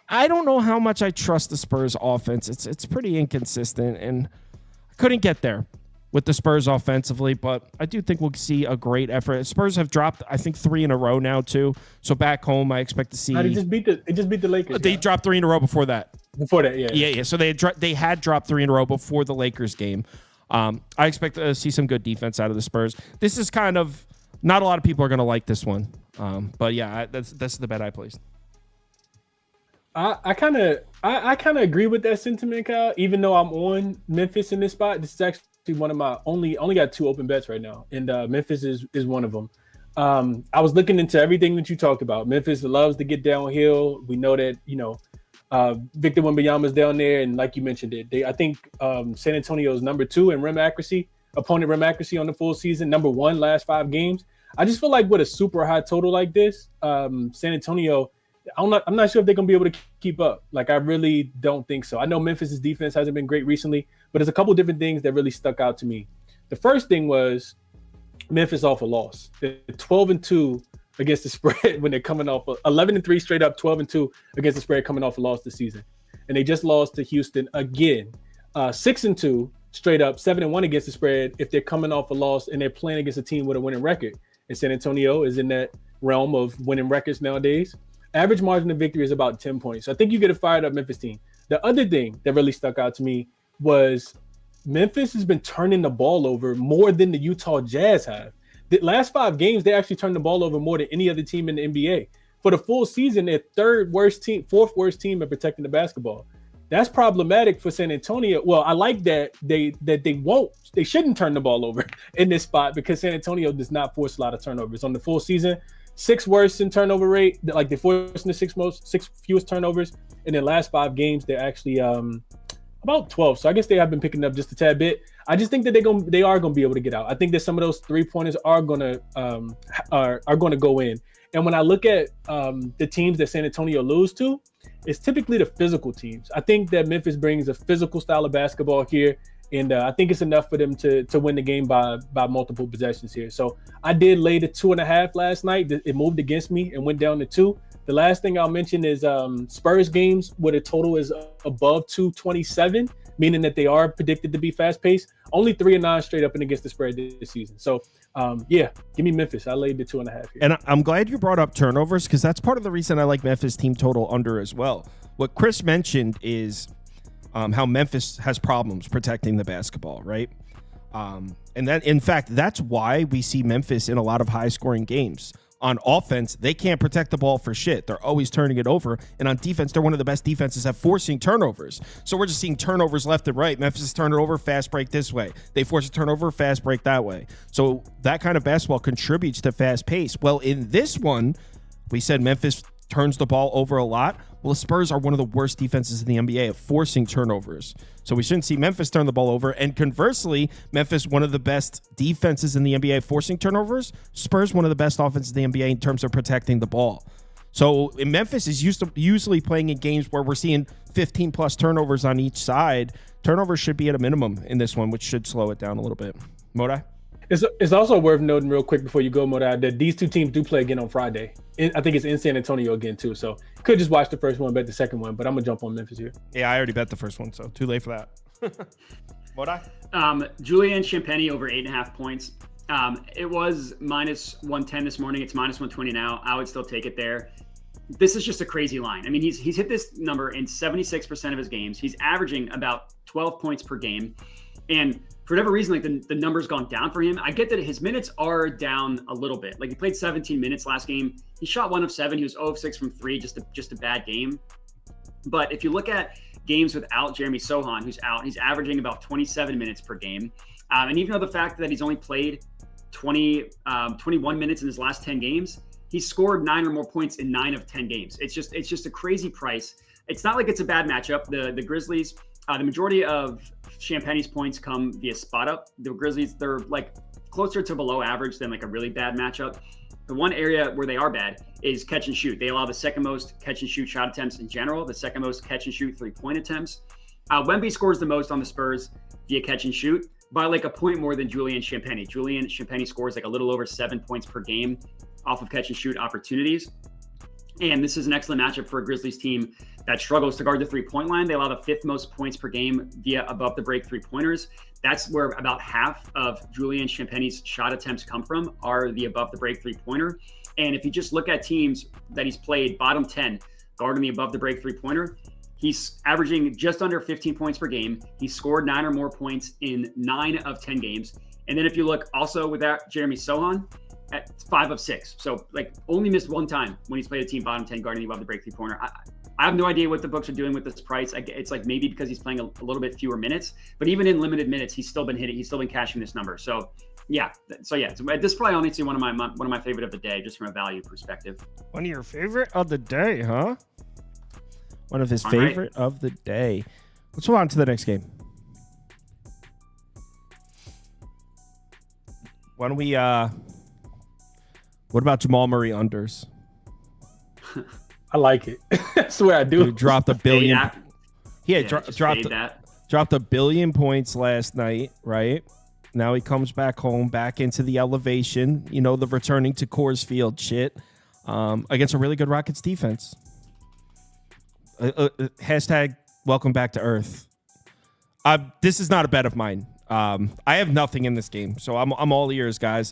A: I don't know how much I trust the Spurs offense. It's pretty inconsistent, and I couldn't get there with the Spurs offensively, but I do think we'll see a great effort. Spurs have dropped, I think, 3 in a row now, too. So back home, I expect to see.
E: It just beat the Lakers.
A: They dropped 3 in a row before that.
E: Yeah.
A: Yeah. So they had dropped 3 in a row before the Lakers game. I expect to see some good defense out of the Spurs. This is kind of not a lot of people are going to like this one, but yeah, that's the bet I placed.
E: I kind of agree with that sentiment, Kyle. Even though I'm on Memphis in this spot, this is actually one of my only got 2 open bets right now, and Memphis is one of them. I was looking into everything that you talked about. Memphis loves to get downhill. We know that, Victor Wembanyama's down there, and like you mentioned it, I think San Antonio is number 2 in opponent rim accuracy on the full season, number 1 last 5 games. I just feel like with a super high total like this, San Antonio, I'm not sure if they're gonna be able to keep up. Like, I really don't think so. I know Memphis's defense hasn't been great recently, but there's a couple different things that really stuck out to me. The first thing was Memphis off a loss. They're 12-2 against the spread when they're coming off 11-3 straight up, 12-2 against the spread coming off a loss this season. And they just lost to Houston again, 6-2 straight up, 7-1 against the spread if they're coming off a loss and they're playing against a team with a winning record. And San Antonio is in that realm of winning records nowadays. Average margin of victory is about 10 points. So I think you get a fired up Memphis team. The other thing that really stuck out to me was Memphis has been turning the ball over more than the Utah Jazz have. the last 5 games, they actually turned the ball over more than any other team in the NBA. For the full season, they're fourth worst team at protecting the basketball. That's problematic for San Antonio. Well, I like that they shouldn't turn the ball over in this spot because San Antonio does not force a lot of turnovers. On the full season, 6th worst in turnover rate, like they're forcing the 6 fewest turnovers. In the last 5 games, they're actually about 12. So I guess they have been picking up just a tad bit. I just think that they are going to be able to get out. I think that some of those 3-pointers are going to go in. And when I look at the teams that San Antonio lose to, it's typically the physical teams. I think that Memphis brings a physical style of basketball here, and I think it's enough for them to win the game by multiple possessions here. So I did lay the 2.5 last night. It moved against me and went down to 2. The last thing I'll mention is Spurs games where the total is above 227, meaning that they are predicted to be fast-paced. Only 3-9 straight up and against the spread this season. So, give me Memphis. I laid the 2.5 here.
A: And I'm glad you brought up turnovers because that's part of the reason I like Memphis team total under as well. What Chris mentioned is how Memphis has problems protecting the basketball, right? And that, in fact, that's why we see Memphis in a lot of high-scoring games. On offense, they can't protect the ball for shit. They're always turning it over. And on defense, they're one of the best defenses at forcing turnovers. So we're just seeing turnovers left and right. Memphis turn it over, fast break this way. They force a turnover, fast break that way. So that kind of basketball contributes to fast pace. Well, in this one, we said Memphis turns the ball over a lot. Well, the Spurs are one of the worst defenses in the NBA at forcing turnovers. So we shouldn't see Memphis turn the ball over. And conversely, Memphis, one of the best defenses in the NBA forcing turnovers. Spurs, one of the best offenses in the NBA in terms of protecting the ball. So Memphis is usually playing in games where we're seeing 15-plus turnovers on each side. Turnovers should be at a minimum in this one, which should slow it down a little bit. Modai?
E: It's also worth noting real quick before you go, Modai, that these 2 teams do play again on Friday. I think it's in San Antonio again, too. So could just watch the first one, bet the second one, but I'm going to jump on Memphis here.
A: Yeah, I already bet the first one, so too late for that.
D: Modai? Julian Champagnie over 8.5 points. It was minus 110 this morning. It's minus 120 now. I would still take it there. This is just a crazy line. I mean, he's hit this number in 76% of his games. He's averaging about 12 points per game. And for whatever reason, like the number's gone down for him. I get that his minutes are down a little bit. Like he played 17 minutes last game. He shot 1 of 7. He was 0 of 6 from 3, just a bad game. But if you look at games without Jeremy Sohan, who's out, he's averaging about 27 minutes per game. And even though the fact that he's only played 21 minutes in his last 10 games, he's scored 9 or more points in 9 of 10 games. It's just a crazy price. It's not like it's a bad matchup. The Grizzlies, the majority of Champagnie's points come via spot up. The Grizzlies, they're like closer to below average than like a really bad matchup. The one area where they are bad is catch and shoot. They allow the second most catch and shoot shot attempts in general, the second most catch and shoot 3-point attempts. Wemby scores the most on the Spurs via catch and shoot by like a point more than Julian Champagnie. Julian Champagnie scores like a little over 7 points per game off of catch and shoot opportunities. And this is an excellent matchup for a Grizzlies team that struggles to guard the 3-point line. They allow the 5th most points per game via above the break 3-pointers. That's where about half of Julian Champagnie's shot attempts come from, are the above the break 3-pointer. And if you just look at teams that he's played bottom 10 guarding the above the break 3-pointer, he's averaging just under 15 points per game. He scored 9 or more points in 9 of 10 games. And then if you look also without Jeremy Sohan, at 5 of 6. So like only missed 1 time when he's played a team bottom 10 guarding the above the break 3-pointer. I have no idea what the books are doing with this price. It's like maybe because he's playing a little bit fewer minutes, but even in limited minutes, he's still been hitting. He's still been cashing this number. So yeah. So this probably honestly one of my favorite of the day, just from a value perspective.
A: One of your favorite of the day, huh? One of his favorite of the day. Let's move on to the next game. Why don't we what about Jamal Murray unders?
E: I like it. I swear I do.
A: He dropped $1 billion. Dropped $1 billion points last night, right? Now he comes back home, back into the elevation. You know, the returning to Coors Field shit against a really good Rockets defense. Hashtag welcome back to Earth. This is not a bet of mine. I have nothing in this game, so I'm all ears, guys.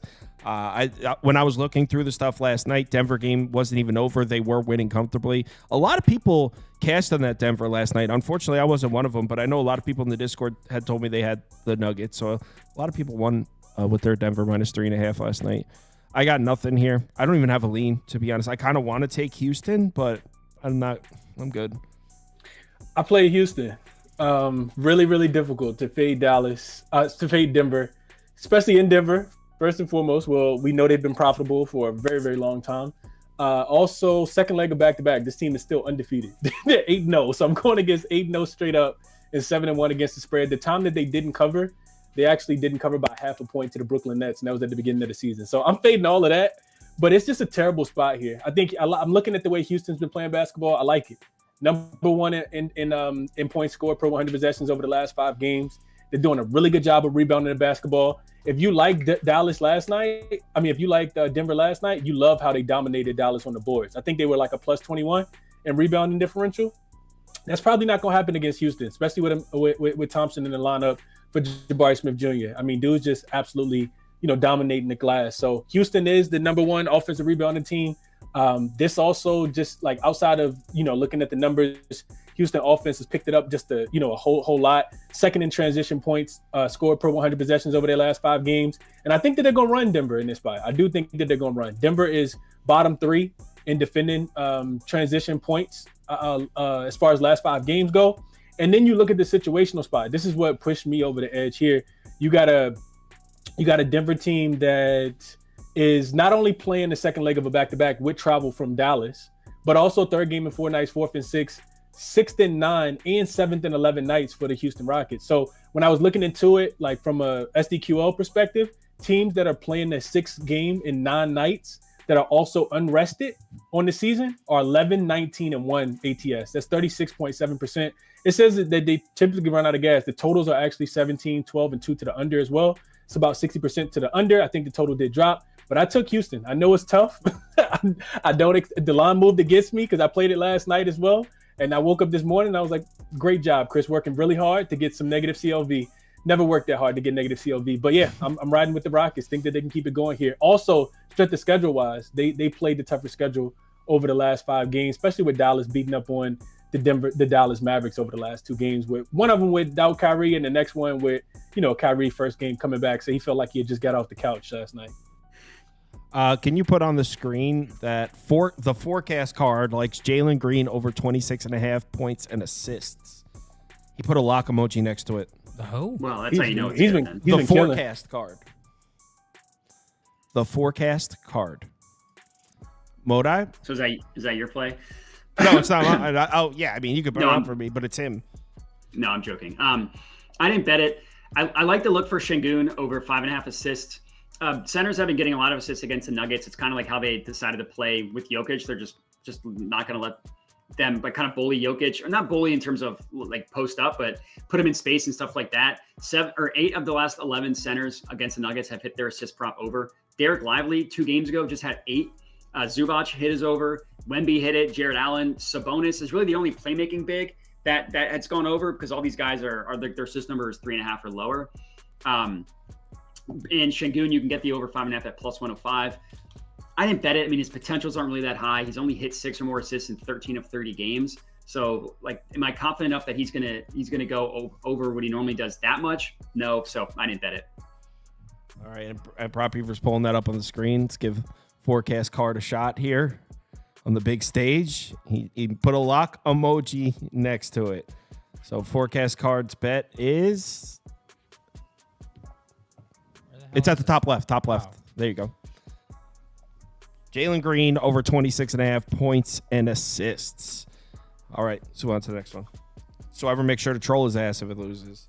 A: When I was looking through the stuff last night, Denver game wasn't even over. They were winning comfortably. A lot of people cashed on that Denver last night. Unfortunately, I wasn't one of them, but I know a lot of people in the Discord had told me they had the Nuggets. So a lot of people won with their Denver -3.5 last night. I got nothing here. I don't even have a lean, to be honest. I kind of want to take Houston, but I'm good.
E: I play Houston. Really, really difficult to fade Denver, especially in Denver. First and foremost, well, we know they've been profitable for a very, very long time. Also, second leg of back-to-back. This team is still undefeated. They're 8-0, so I'm going against 8-0 straight up and 7-1 against the spread. The time that they didn't cover, they actually didn't cover by half a point to the Brooklyn Nets, and that was at the beginning of the season. So I'm fading all of that, but it's just a terrible spot here. I think I'm looking at the way Houston's been playing basketball. I like it. Number one in points scored per 100 possessions over the last 5 games. They're doing a really good job of rebounding the basketball. If you liked Dallas last night, if you liked Denver last night, you love how they dominated Dallas on the boards. I think they were like a +21 in rebounding differential. That's probably not going to happen against Houston, especially with Thompson in the lineup for Jabari Smith Jr. Dude's just absolutely, dominating the glass. So Houston is the number one offensive rebounding team. This also just like outside of, looking at the numbers, Houston offense has picked it up just a whole lot. Second in transition points scored per 100 possessions over their last 5 games. And I think that they're going to run Denver in this spot. I do think that they're going to run. Denver is bottom 3 in defending transition points as far as last 5 games go. And then you look at the situational spot. This is what pushed me over the edge here. You got a Denver team that is not only playing the second leg of a back-to-back with travel from Dallas, but also third game in 4 nights, 4th and 6th, 6th and 9, and 7th and 11 nights for the Houston Rockets. So when I was looking into it, like from a SDQL perspective, teams that are playing the 6th game in 9 nights that are also unrested on the season are 11, 19, and 1 ATS. That's 36.7%. It says that they typically run out of gas. The totals are actually 17, 12, and 2 to the under as well. It's about 60% to the under. I think the total did drop, but I took Houston. I know it's tough. The line moved against me because I played it last night as well. And I woke up this morning and I was like, great job, Chris, working really hard to get some negative CLV. Never worked that hard to get negative CLV. But yeah, I'm riding with the Rockets. Think that they can keep it going here. Also, strength of schedule wise, they played the tougher schedule over the last 5 games, especially with Dallas beating up on the Dallas Mavericks over the last 2 games. With one of them without Kyrie and the next one with, Kyrie first game coming back. So he felt like he had just got off the couch last night.
A: Can you put on the screen that the forecast card likes Jalen Green over 26.5 points and assists? He put a lock emoji next to it.
F: Oh,
D: well, that's how you know
E: he's been killing.
A: Forecast card. The forecast card. Modi?
D: So is that your play?
A: No, it's not. You could put it on for me, but it's him.
D: No, I'm joking. I didn't bet it. I like to look for Şengün over 5.5 assists. Centers have been getting a lot of assists against the Nuggets. It's kind of like how they decided to play with Jokic. They're just not going to let them kind of bully Jokic, or not bully in terms of like post up, but put him in space and stuff like that. 7 or 8 of the last 11 centers against the Nuggets have hit their assist prop over. Derek Lively 2 games ago just had 8. Zubac hit his over. Wemby hit it. Jared Allen. Sabonis is really the only playmaking big that has gone over, because all these guys are their assist number is 3.5 or lower. And Şengün, you can get the over 5.5 at +105. I didn't bet it. His potentials aren't really that high. He's only hit 6 or more assists in 13 of 30 games. So, am I confident enough that he's gonna go over what he normally does that much? No. So I didn't bet it.
A: All right, and Prop Beaver's pulling that up on the screen. Let's give forecast card a shot here on the big stage. He put a lock emoji next to it. So forecast card's bet is. It's at the top left. Oh. There you go. Jalen Green over 26.5 points and assists. All right, so on to the next one. So ever make sure to troll his ass if it loses.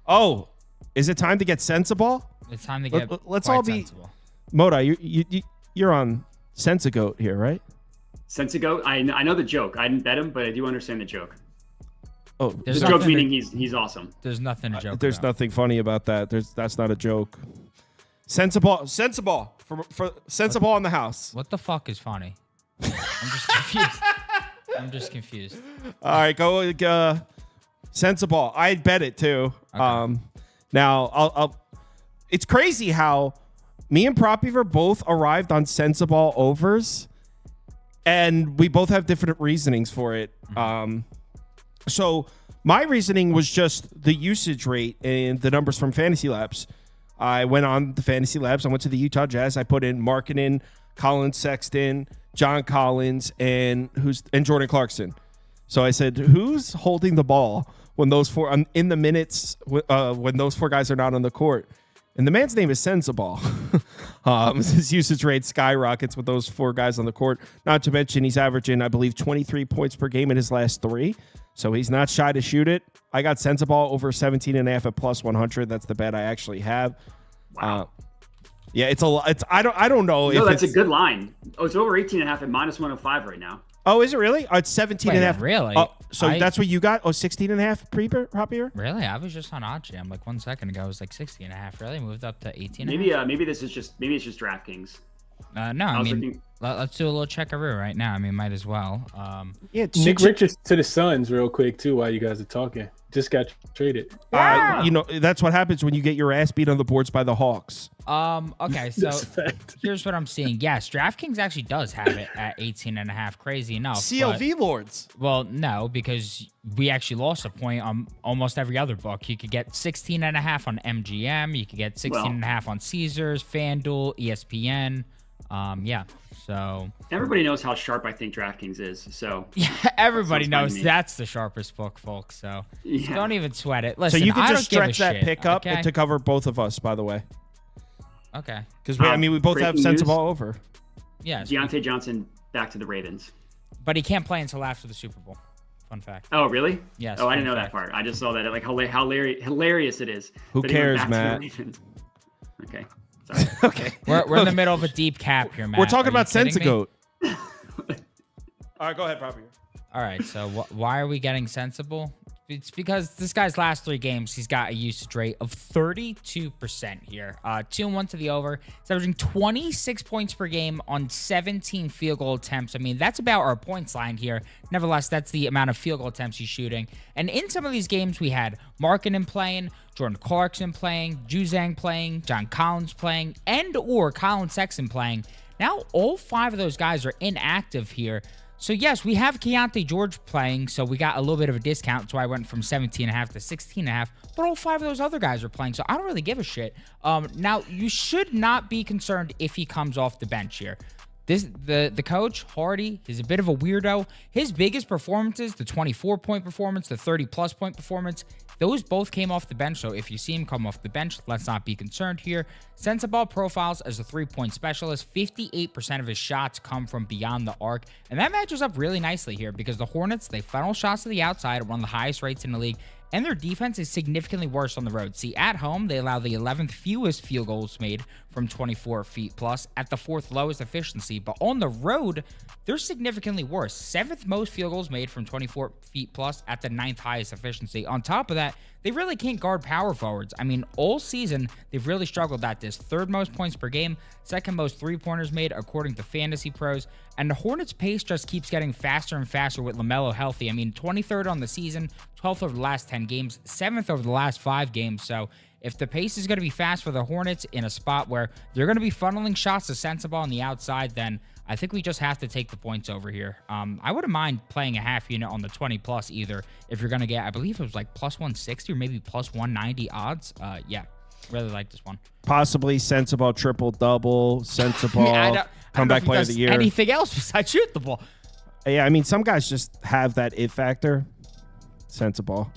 A: Oh, is it time to get sensible?
F: It's time to get.
A: Let's all be sensible. Moda, you're on Sensigoat here, right?
D: Sensigoat. I know the joke. I didn't bet him, but I do understand the joke.
A: Oh,
D: the joke meaning he's awesome.
F: There's nothing to joke.
A: There's
F: about.
A: Nothing funny about that. That's not a joke. Sensible for sensible in the house.
F: What the fuck is funny? I'm just confused.
A: All right, go sensible. I bet it too. Okay. Now I'll. It's crazy how me and Prop Beaver both arrived on sensible overs, and we both have different reasonings for it. So My reasoning was just the usage rate and the numbers from Fantasy Labs. I went on the Fantasy Labs. I went to the Utah Jazz. I put in Markkanen, Colin Sexton, John Collins, and Jordan Clarkson. So I said, who's holding the ball when those four in the minutes when those four guys are not on the court? And the man's name is Sensabaugh. His usage rate skyrockets with those four guys on the court. Not to mention he's averaging, I believe, 23 points per game in his last 3. So he's not shy to shoot it. I got Sensabaugh over 17.5 at plus 100. That's the bet I actually have.
D: Wow.
A: Yeah, it's a lot. I don't know.
D: No, that's a good line. Oh, it's over 18.5 at minus 105 right now.
A: Oh, is it really? Oh, it's 17.5.
F: Really?
A: So that's what you got? Oh, 16.5 pre-hop here?
F: Really? I was just on OddsJam like 1 second ago. It was like 60.5. Really? Moved up to 18.
D: Maybe it's just DraftKings.
F: No, I mean, let's do a little checkaroo right now. I mean, might as well.
E: Yeah, Nick Richards to the Suns real quick too while you guys are talking. Just got traded.
A: That's what happens when you get your ass beat on the boards by the Hawks.
F: Okay, so here's what I'm seeing. Yes, DraftKings actually does have it at 18.5. Crazy enough.
A: CLV Lords.
F: Well, no, because we actually lost a point on almost every other book. You could get 16.5 on MGM. You could get 16.5 on Caesars, FanDuel, ESPN. Yeah. So
D: everybody knows how sharp I think DraftKings is. So
F: yeah, everybody knows that's the sharpest book, folks. So don't even sweat it. Listen,
A: so you can just stretch that
F: shit,
A: pick up to cover both of us, by the way.
F: Okay.
A: Because we both have Sensabaugh over.
F: Yeah.
D: Deontay Johnson back to the Ravens.
F: But he can't play until after the Super Bowl. Fun fact.
D: Oh, really?
F: Yes.
D: Oh, I didn't know that part. I just saw that. Like how hilarious it is.
A: Who cares, Matt?
D: Okay. Sorry.
A: Okay.
F: We're in the middle of a deep cap here, Matt.
A: We're talking about Sensagoat. All right, go ahead, Poppy.
F: All right, so why are we getting sensible? It's because this guy's last 3 games, he's got a usage rate of 32% here. 2-1 to the over. He's averaging 26 points per game on 17 field goal attempts. I mean, that's about our points line here. Nevertheless, that's the amount of field goal attempts he's shooting. And in some of these games, we had Markkanen playing, Jordan Clarkson playing, Juzang playing, John Collins playing, and/or Colin Sexton playing. Now, all 5 of those guys are inactive here. So, yes, we have Keontae George playing, so we got a little bit of a discount. So I went from 17.5 to 16.5. But all 5 of those other guys are playing, so I don't really give a shit. Now, you should not be concerned if he comes off the bench here. The coach, Hardy, is a bit of a weirdo. His biggest performances, the 24-point performance, the 30-plus point performance, those both came off the bench. So if you see him come off the bench, let's not be concerned here. Sensabaugh profiles as a 3-point specialist. 58% of his shots come from beyond the arc. And that matches up really nicely here because the Hornets, they funnel shots to the outside at one of the highest rates in the league. And their defense is significantly worse on the road. See, at home, they allow the 11th fewest field goals made from 24 feet plus at the 4th lowest efficiency. But on the road, they're significantly worse. 7th most field goals made from 24 feet plus at the 9th highest efficiency. On top of that, they really can't guard power forwards. I mean, all season, they've really struggled at this. 3rd most points per game, 2nd most 3-pointers made, according to Fantasy Pros. And the Hornets' pace just keeps getting faster and faster with LaMelo healthy. I mean, 23rd on the season, 12th over the last 10 games, 7th over the last 5 games. So if the pace is going to be fast for the Hornets in a spot where they're going to be funneling shots to Sensabaugh on the outside, then I think we just have to take the points over here. I wouldn't mind playing a half unit on the 20-plus either if you're going to get, I believe it was like plus 160 or maybe plus 190 odds. Yeah, really like this one.
A: Possibly Sensabaugh triple-double, Sensabaugh comeback player of the year.
F: Anything else besides shoot the ball?
A: Yeah, I mean, some guys just have that it factor. Sensabaugh.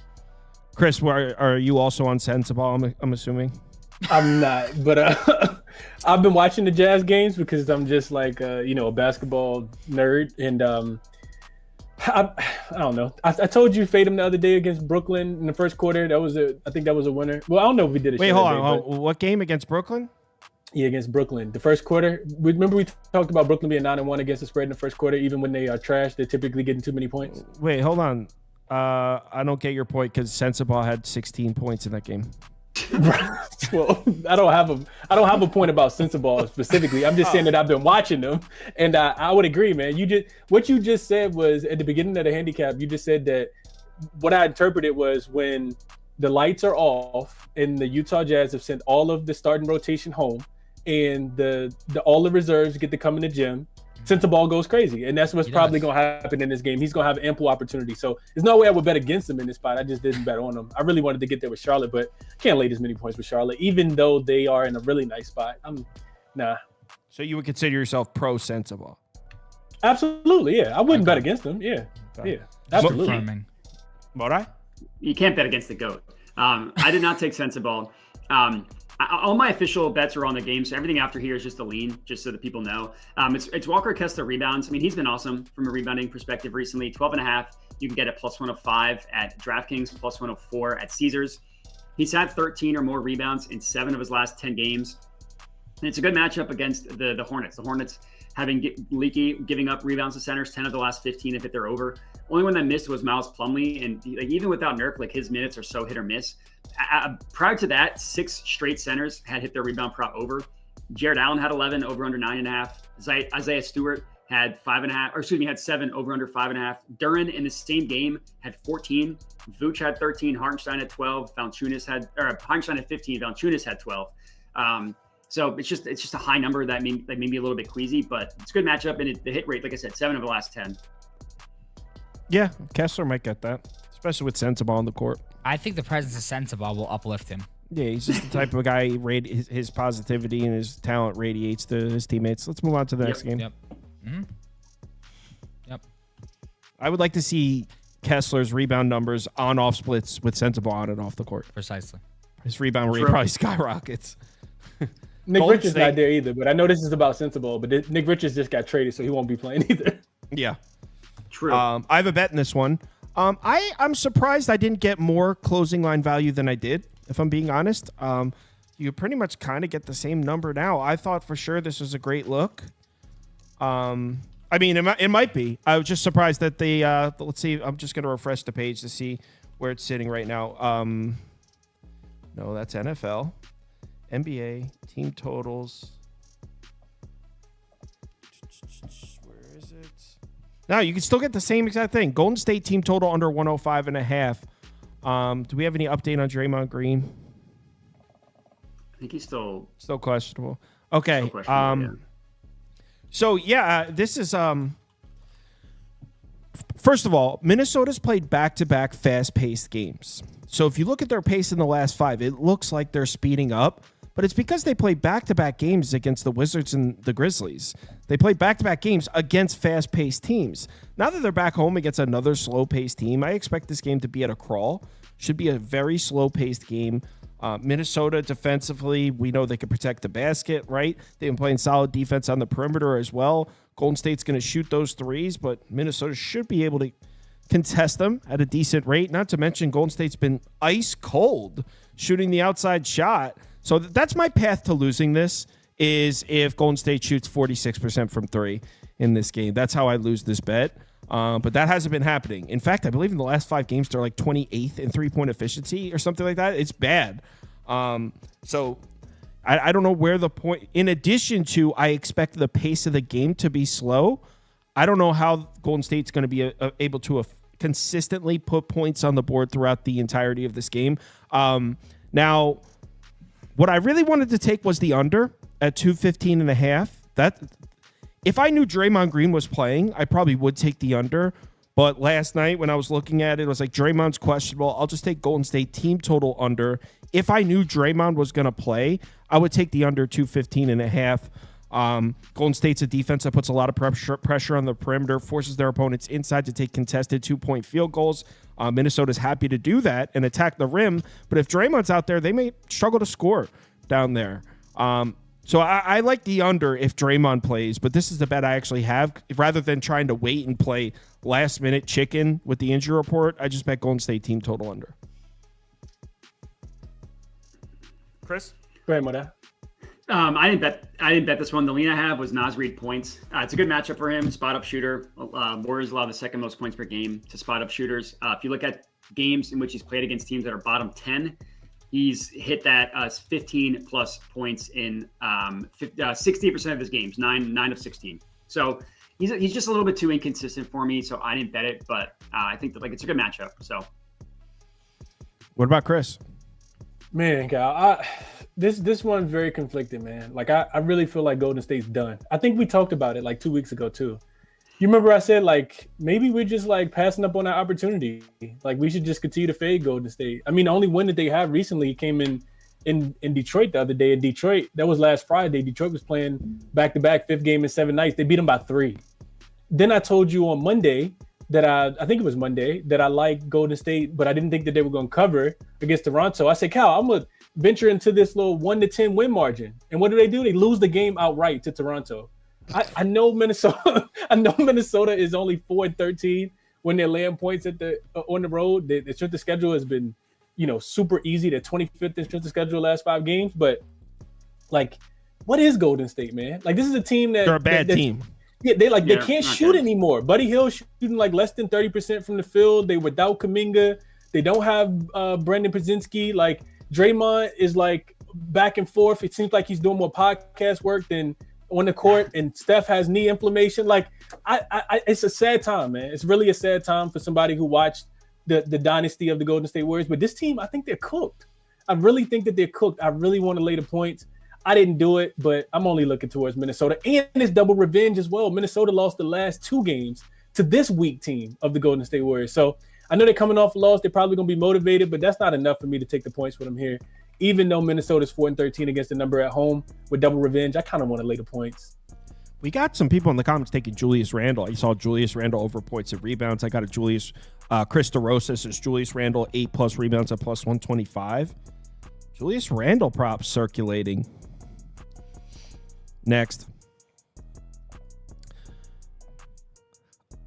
A: Chris, are you also on Sensabaugh, I'm assuming?
E: I'm not, but I've been watching the Jazz games because I'm just like a basketball nerd, and I don't know. I told you fade him the other day against Brooklyn in the first quarter. I think that was a winner. Well, I don't know if we did it.
A: Wait, hold on. What game against Brooklyn?
E: Yeah, against Brooklyn. The first quarter. Remember we talked about Brooklyn being 9-1 against the spread in the first quarter. Even when they are trash, they're typically getting too many points.
A: Wait, hold on. I don't get your point because Sensabaugh had 16 points in that game.
E: Well, I don't have a point about Sensabaugh specifically. I'm just saying that I've been watching them, and I would agree, man. What you just said was at the beginning of the handicap. You just said that what I interpreted was when the lights are off and the Utah Jazz have sent all of the starting rotation home, and all the reserves get to come in the gym. Sensabaugh goes crazy, and that's what's probably going to happen in this game. He's going to have ample opportunity. So there's no way I would bet against him in this spot. I just didn't bet on him. I really wanted to get there with Charlotte, but can't lay as many points with Charlotte, even though they are in a really nice spot. Nah.
A: So you would consider yourself pro Sensabaugh?
E: Absolutely, yeah. I wouldn't bet against him. Yeah, yeah, absolutely.
A: What
D: You can't bet against the GOAT. I did not take Sensabaugh. All my official bets are on the game, so everything after here is just a lean, just so that people know. It's Walker Kessler rebounds. I mean, he's been awesome from a rebounding perspective recently. 12.5. You can get it plus 105 at DraftKings, plus 104 at Caesars. He's had 13 or more rebounds in 7 of his last 10 games. And it's a good matchup against the Hornets. The Hornets having leaky, giving up rebounds to centers. 10 of the last 15 have hit their over. Only one that missed was Miles Plumlee, and even without Nurk, his minutes are so hit or miss. Prior to that, 6 straight centers had hit their rebound prop over. Jared Allen had 11, over under 9.5. Isaiah Stewart had 7, over under 5.5. Duran in the same game had 14. Vooch had 13. Hartenstein had 12. Hartenstein had 15. Valanciunas had 12. So it's just a high number that made me a little bit queasy, but it's a good matchup, and the hit rate, like I said, 7 of the last 10.
A: Yeah, Kessler might get that, especially with Sensabaugh on the court.
F: I think the presence of Sensabaugh will uplift him.
A: Yeah, he's just the type of guy, his positivity and his talent radiates to his teammates. Let's move on to the next game.
F: Yep. Mm-hmm. Yep.
A: I would like to see Kessler's rebound numbers on-off splits with Sensabaugh on and off the court.
F: Precisely.
A: His rebound rate probably skyrockets.
E: Nick Richards not there either, but I know this is about Sensabaugh, but Nick Richards just got traded, so he won't be playing either.
A: Yeah.
D: True.
A: I have a bet in this one. I'm surprised I didn't get more closing line value than I did, if I'm being honest. You pretty much kind of get the same number now. I thought for sure this was a great look. I mean, it might be. I was just surprised that let's see. I'm just going to refresh the page to see where it's sitting right now. No, that's NFL. NBA team totals. Where is it? No, you can still get the same exact thing. Golden State team total under 105.5. Do we have any update on Draymond Green?
D: I think he's still
A: questionable. Okay.
D: Still questionable, yeah.
A: So this is first of all, Minnesota's played back-to-back fast-paced games. So if you look at their pace in the last 5, it looks like they're speeding up. But it's because they played back-to-back games against the Wizards and the Grizzlies. They played back-to-back games against fast-paced teams. Now that they're back home against another slow-paced team, I expect this game to be at a crawl. Should be a very slow-paced game. Minnesota defensively, we know they can protect the basket, right? They've been playing solid defense on the perimeter as well. Golden State's going to shoot those threes, but Minnesota should be able to contest them at a decent rate. Not to mention Golden State's been ice cold shooting the outside shot. So that's my path to losing this, is if Golden State shoots 46% from 3 in this game. That's how I lose this bet. But that hasn't been happening. In fact, I believe in the last 5 games, they're like 28th in three-point efficiency or something like that. It's bad. So I don't know where the point. In addition to, I expect the pace of the game to be slow. I don't know how Golden State's going to be able to consistently put points on the board throughout the entirety of this game. Now, what I really wanted to take was the under at 215.5. That, if I knew Draymond Green was playing, I probably would take the under. But last night when I was looking at it, it was like Draymond's questionable. I'll just take Golden State team total under. If I knew Draymond was going to play, I would take the under 215.5. Golden State's a defense that puts a lot of pressure on the perimeter, forces their opponents inside to take contested 2-point field goals. Minnesota's happy to do that and attack the rim. But if Draymond's out there, they may struggle to score down there. So I like the under if Draymond plays, but this is the bet I actually have. Rather than trying to wait and play last-minute chicken with the injury report, I just bet Golden State team total under. Chris?
E: Go ahead, Moda.
D: I didn't bet this one. The lean I have was Naz Reid points. It's a good matchup for him. Spot up shooter. Warriors allow the second most points per game to spot up shooters. If you look at games in which he's played against teams that are bottom 10, he's hit that 15 plus points in 60% of his games, 9 of 16. So he's just a little bit too inconsistent for me. So I didn't bet it, but I think that it's a good matchup. So
A: what about Chris?
E: Man, Kyle, This one's very conflicted, man. Like I really feel like Golden State's done. I think we talked about it like 2 weeks ago too. You remember I said like maybe we're just like passing up on that opportunity. Like we should just continue to fade Golden State. I mean, the only win that they have recently came in Detroit the other day. In Detroit, that was last Friday. Detroit was playing back-to-back 5th game in 7 nights. They beat them by 3. Then I told you on Monday that I think it was Monday that I like Golden State, but I didn't think that they were going to cover against Toronto. I said, Cal, I'm going to venture into this little 1-10 win margin. And what do? They lose the game outright to Toronto. I know Minnesota. I know Minnesota is only 4-13 when they're laying points at on the road. The strength of schedule has been, super easy. They're 25th in strength of schedule last 5 games. But like, what is Golden State, man? Like, this is a team that
A: they're a bad team.
E: Yeah, they can't shoot anymore. Buddy Hill shooting like less than 30% from the field. They without Kuminga. They don't have Brendan Brzezinski. Like Draymond is like back and forth. It seems like he's doing more podcast work than on the court, and Steph has knee inflammation. Like, it's a sad time, man. It's really a sad time for somebody who watched the dynasty of the Golden State Warriors. But this team, I think they're cooked. I really think that they're cooked. I really want to lay the points. I didn't do it, but I'm only looking towards Minnesota. And it's double revenge as well. Minnesota lost the last 2 games to this weak team of the Golden State Warriors. So I know they're coming off a loss. They're probably going to be motivated, but that's not enough for me to take the points with them here. Even though Minnesota's 4-13 against the number at home with double revenge, I kind of want to lay the points.
A: We got some people in the comments taking Julius Randle. I saw Julius Randle over points and rebounds. I got a Chris DeRosa says Julius Randle 8+ rebounds at plus 125. Julius Randle props circulating. Next.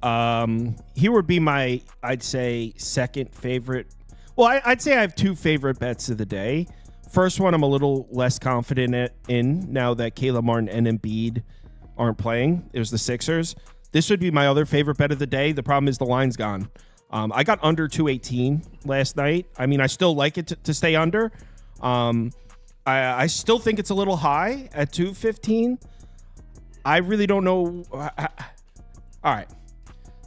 A: Here would be my, I'd say, second favorite. Well, I'd say I have 2 favorite bets of the day. First one I'm a little less confident in now that Caleb Martin and Embiid aren't playing. It was the Sixers. This would be my other favorite bet of the day. The problem is the line's gone. I got under 218 last night. I mean, I still like it to stay under. I still think it's a little high at 215. I really don't know. All right.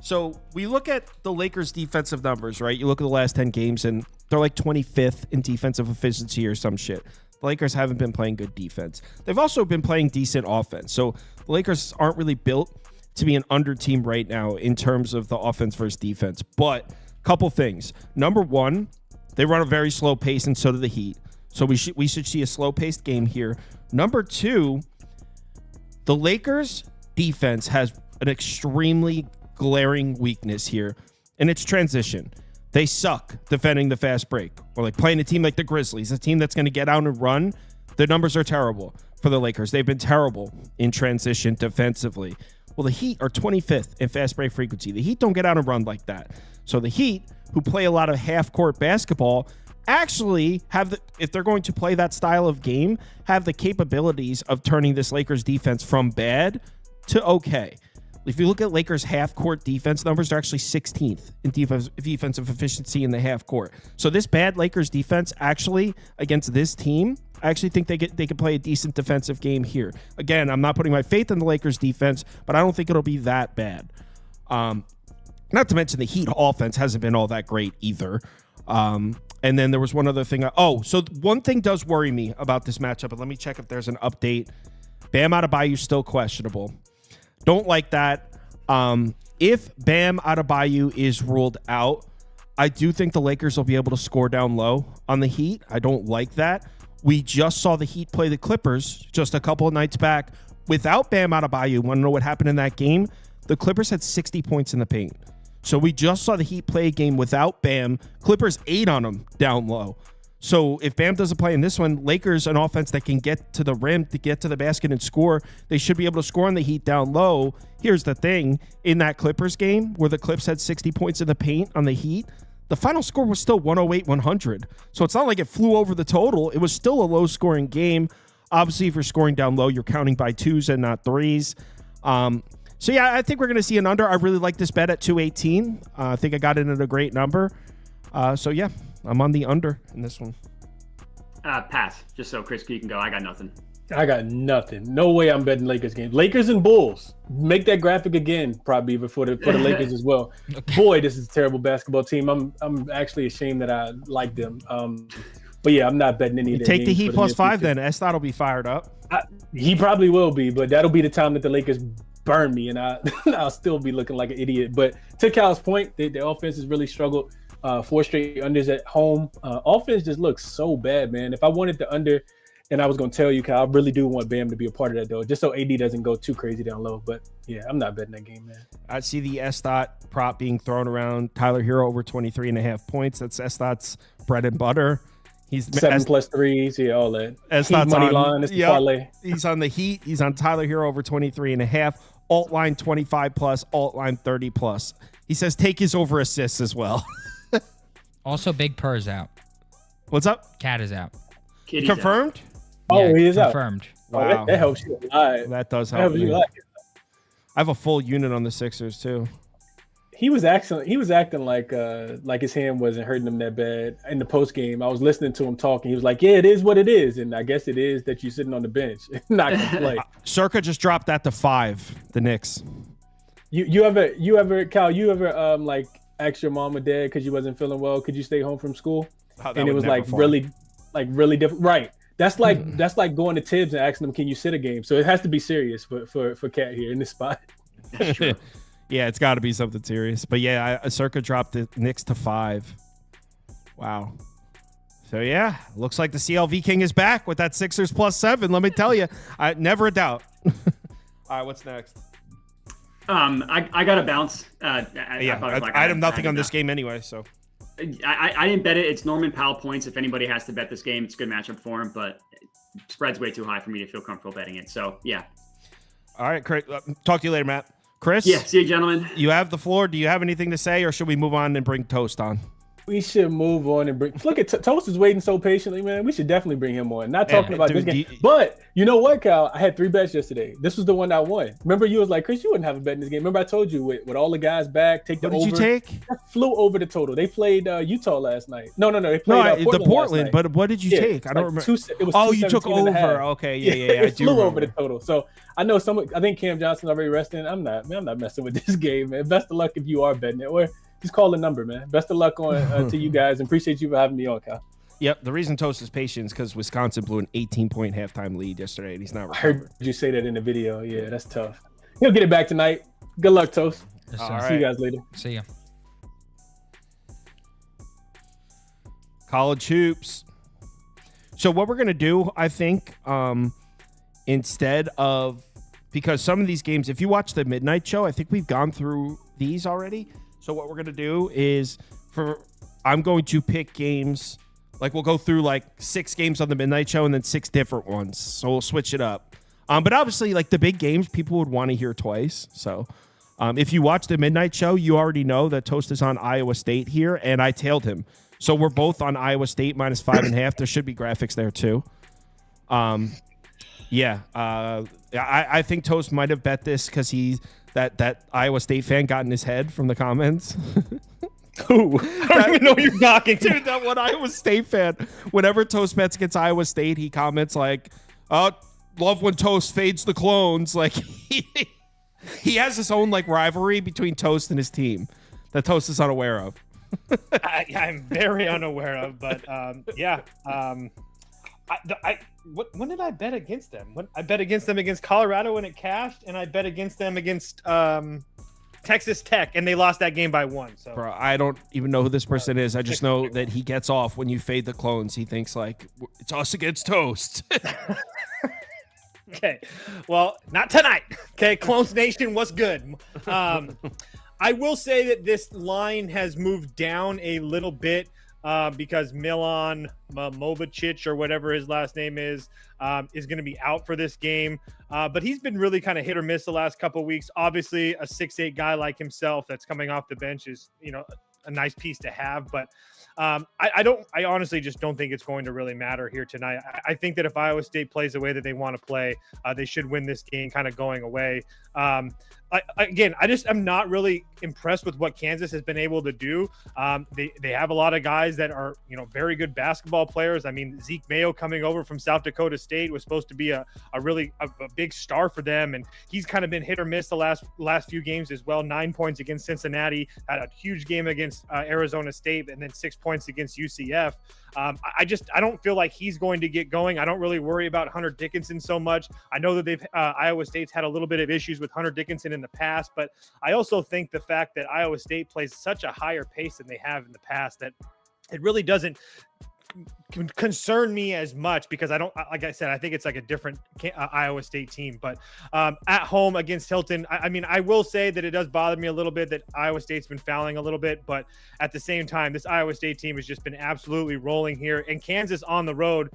A: So we look at the Lakers' defensive numbers, right? You look at the last 10 games, and they're like 25th in defensive efficiency or some shit. The Lakers haven't been playing good defense. They've also been playing decent offense. So the Lakers aren't really built to be an under team right now in terms of the offense versus defense. But a couple things. Number one, they run a very slow pace, and so do the Heat. So we should see a slow-paced game here. Number two, the Lakers' defense has an extremely glaring weakness here, and it's transition. They suck defending the fast break. Or like playing a team like the Grizzlies, a team that's going to get out and run. The numbers are terrible for the Lakers. They've been terrible in transition defensively. Well, the Heat are 25th in fast break frequency. The Heat don't get out and run like that. So the Heat, who play a lot of half-court basketball, actually have if they're going to play that style of game, have the capabilities of turning this Lakers defense from bad to okay. If you look at Lakers half-court defense numbers, they're actually 16th in defensive efficiency in the half-court. So this bad Lakers defense actually against this team, I actually think they can play a decent defensive game here. Again, I'm not putting my faith in the Lakers defense, but I don't think it'll be that bad. Not to mention the Heat offense hasn't been all that great either. And then there was one other thing. So one thing does worry me about this matchup, but let me check if there's an update. Bam Adebayo still questionable. Don't like that. If Bam Adebayo is ruled out, I do think the Lakers will be able to score down low on the Heat. I don't like that. We just saw the Heat play the Clippers just a couple of nights back without Bam Adebayo. Want to know what happened in that game? The Clippers had 60 points in the paint. So we just saw the Heat play a game without Bam. Clippers 8 on them down low. So if Bam doesn't play in this one, Lakers, an offense that can get to the rim, to get to the basket and score, they should be able to score on the Heat down low. Here's the thing. In that Clippers game where the Clips had 60 points in the paint on the Heat, the final score was still 108-100. So it's not like it flew over the total. It was still a low-scoring game. Obviously, if you're scoring down low, you're counting by 2s and not 3s. So, yeah, I think we're going to see an under. I really like this bet at 218. I think I got it at a great number. So, yeah, I'm on the under in this one.
D: Pass, just so Chris, you can go. I got nothing.
E: I got nothing. No way I'm betting Lakers game. Lakers and Bulls. Make that graphic again, probably for the Lakers as well. Boy, this is a terrible basketball team. I'm actually ashamed that I like them. But yeah, I'm not betting any of that.
A: Take the Heat +5 then. Estat will be fired up.
E: He probably will be, but that'll be the time that the Lakers burn me, and I'll still be looking like an idiot. But to Cal's point, the offense has really struggled. 4 straight unders at home. Offense just looks so bad, man. If I wanted the under, and I was going to tell you, Cal, I really do want Bam to be a part of that, though, just so AD doesn't go too crazy down low. But yeah, I'm not betting that game, man.
A: I see the Estat prop being thrown around. Tyler Hero over 23.5 points. That's Estat's bread and butter. He's
E: 7 plus 3s, yeah, all that.
A: Estat's
E: money line, that's the parlay.
A: He's on the Heat. He's on Tyler Hero over 23.5. Alt line 25 plus. Alt line 30 plus. He says take his over assists as well.
F: Also, Big Purr's out.
A: What's up?
F: Cat is out.
D: Kitty's
A: Confirmed?
E: Oh, he is
F: confirmed.
E: Out.
A: Wow.
E: That helps you a lot.
A: That does help me. I have a full unit on the Sixers too.
E: He was acting like his hand wasn't hurting him that bad in the post game. I was listening to him talking. He was like, "Yeah, it is what it is," and I guess it is that you're sitting on the bench, not gonna play.
A: Circa just dropped that to 5. The Knicks.
E: You ever Cal? You ever like ask your mom or dad because you wasn't feeling well? Could you stay home from school? And it was like really different, right? That's like going to Tibbs and asking them, "Can you sit a game?" So it has to be serious for Cat here in this spot.
D: That's true.
A: Yeah, it's got to be something serious. But yeah, Circa dropped the Knicks to 5. Wow. So yeah, looks like the CLV King is back with that Sixers +7. Let me tell you, never a doubt. All right, what's next?
D: I got to bounce.
A: I have nothing on this game anyway, so.
D: I didn't bet it. It's Norman Powell points. If anybody has to bet this game, it's a good matchup for him, but spread's way too high for me to feel comfortable betting it. So, yeah. All
A: right, Chris. Talk to you later, Matt. Chris?
D: Yeah, see you, gentlemen.
A: You have the floor. Do you have anything to say, or should we move on and bring Toast on?
E: We should move on and bring. Look at Toast is waiting so patiently, man. We should definitely bring him on. Not talking about this game, but you know what, Cal? I had 3 bets yesterday. This was the one I won. Remember, you was like, Chris, you wouldn't have a bet in this game. Remember, I told you with all the guys back, take the over.
A: What did you take?
E: I flew over the total. They played Utah last night. No. They played
A: Portland. But what did you take? I don't remember.
E: It was
A: you took over. Okay, yeah.
E: I flew over the total. So I know I think Cam Johnson's already resting. I'm not messing with this game, man. Best of luck if you are betting it. Or just call the number, man. Best of luck on to you guys, and appreciate you for having me on, Cal.
A: Yep. The reason Toast is patient is because Wisconsin blew an 18-point halftime lead yesterday, and he's not recovered.
E: I heard you say that in the video. Yeah, that's tough. He'll get it back tonight. Good luck, Toast.
F: Yes,
E: See you guys later.
F: See ya.
A: College hoops. So what we're gonna do, I think, instead of, because some of these games, if you watch the midnight show, I think we've gone through these already. So what we're going to do is I'm going to pick games, like we'll go through like 6 games on the midnight show and then 6 different ones. So we'll switch it up. But obviously like the big games, people would want to hear twice. So if you watch the midnight show, you already know that Toast is on Iowa State here, and I tailed him. So we're both on Iowa State -5.5. There should be graphics there too. I think Toast might have bet this because that Iowa State fan got in his head from the comments.
E: Who? I don't even know who you're talking to.
A: Dude, that one Iowa State fan. Whenever Toast bets against Iowa State, he comments like, love when Toast fades the clones. Like he has his own like rivalry between Toast and his team that Toast is unaware of.
G: I'm very unaware of, but when did I bet against them? I bet against them against Colorado when it cashed, and I bet against them against Texas Tech, and they lost that game by 1. So,
A: bro, I don't even know who this person is. I just know that he gets off when you fade the clones. He thinks like it's us against Toast.
G: Okay, well, not tonight. Okay, Clones Nation, what's good? I will say that this line has moved down a little bit. Because Milan Movicic, or whatever his last name is going to be out for this game. But he's been really kind of hit or miss the last couple of weeks. Obviously, a 6'8" guy like himself that's coming off the bench is, a nice piece to have. But I honestly just don't think it's going to really matter here tonight. I think that if Iowa State plays the way that they want to play, they should win this game kind of going away. I just am not really impressed with what Kansas has been able to do. They have a lot of guys that are, very good basketball players. I mean, Zeke Mayo coming over from South Dakota State was supposed to be a big star for them, and he's kind of been hit or miss the last few games as well. 9 points against Cincinnati, had a huge game against Arizona State, and then 6 points against UCF. I don't feel like he's going to get going. I don't really worry about Hunter Dickinson so much. I know that Iowa State's had a little bit of issues with Hunter Dickinson in the past, but I also think the fact that Iowa State plays such a higher pace than they have in the past, that it really doesn't concern me as much, because I don't, like I said, I think it's like a different Iowa State team. But at home against Hilton, I mean, I will say that it does bother me a little bit that Iowa State's been fouling a little bit, but at the same time, this Iowa State team has just been absolutely rolling here. And Kansas on the road,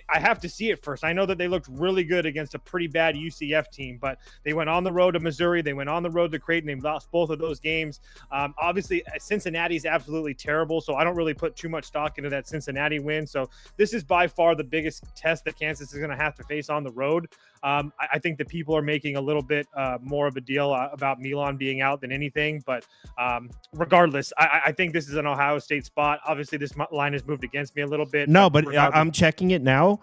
G: I have to see it first. I know that they looked really good against a pretty bad UCF team, but they went on the road to Missouri. They went on the road to Creighton. They lost both of those games. Obviously, Cincinnati is absolutely terrible, so I don't really put too much stock into that Cincinnati win. So this is by far the biggest test that Kansas is going to have to face on the road. I think that people are making a little bit more of a deal about Milan being out than anything. But regardless, I think this is an Ohio State spot. Obviously, this line has moved against me a little bit.
A: No, but I'm checking it now,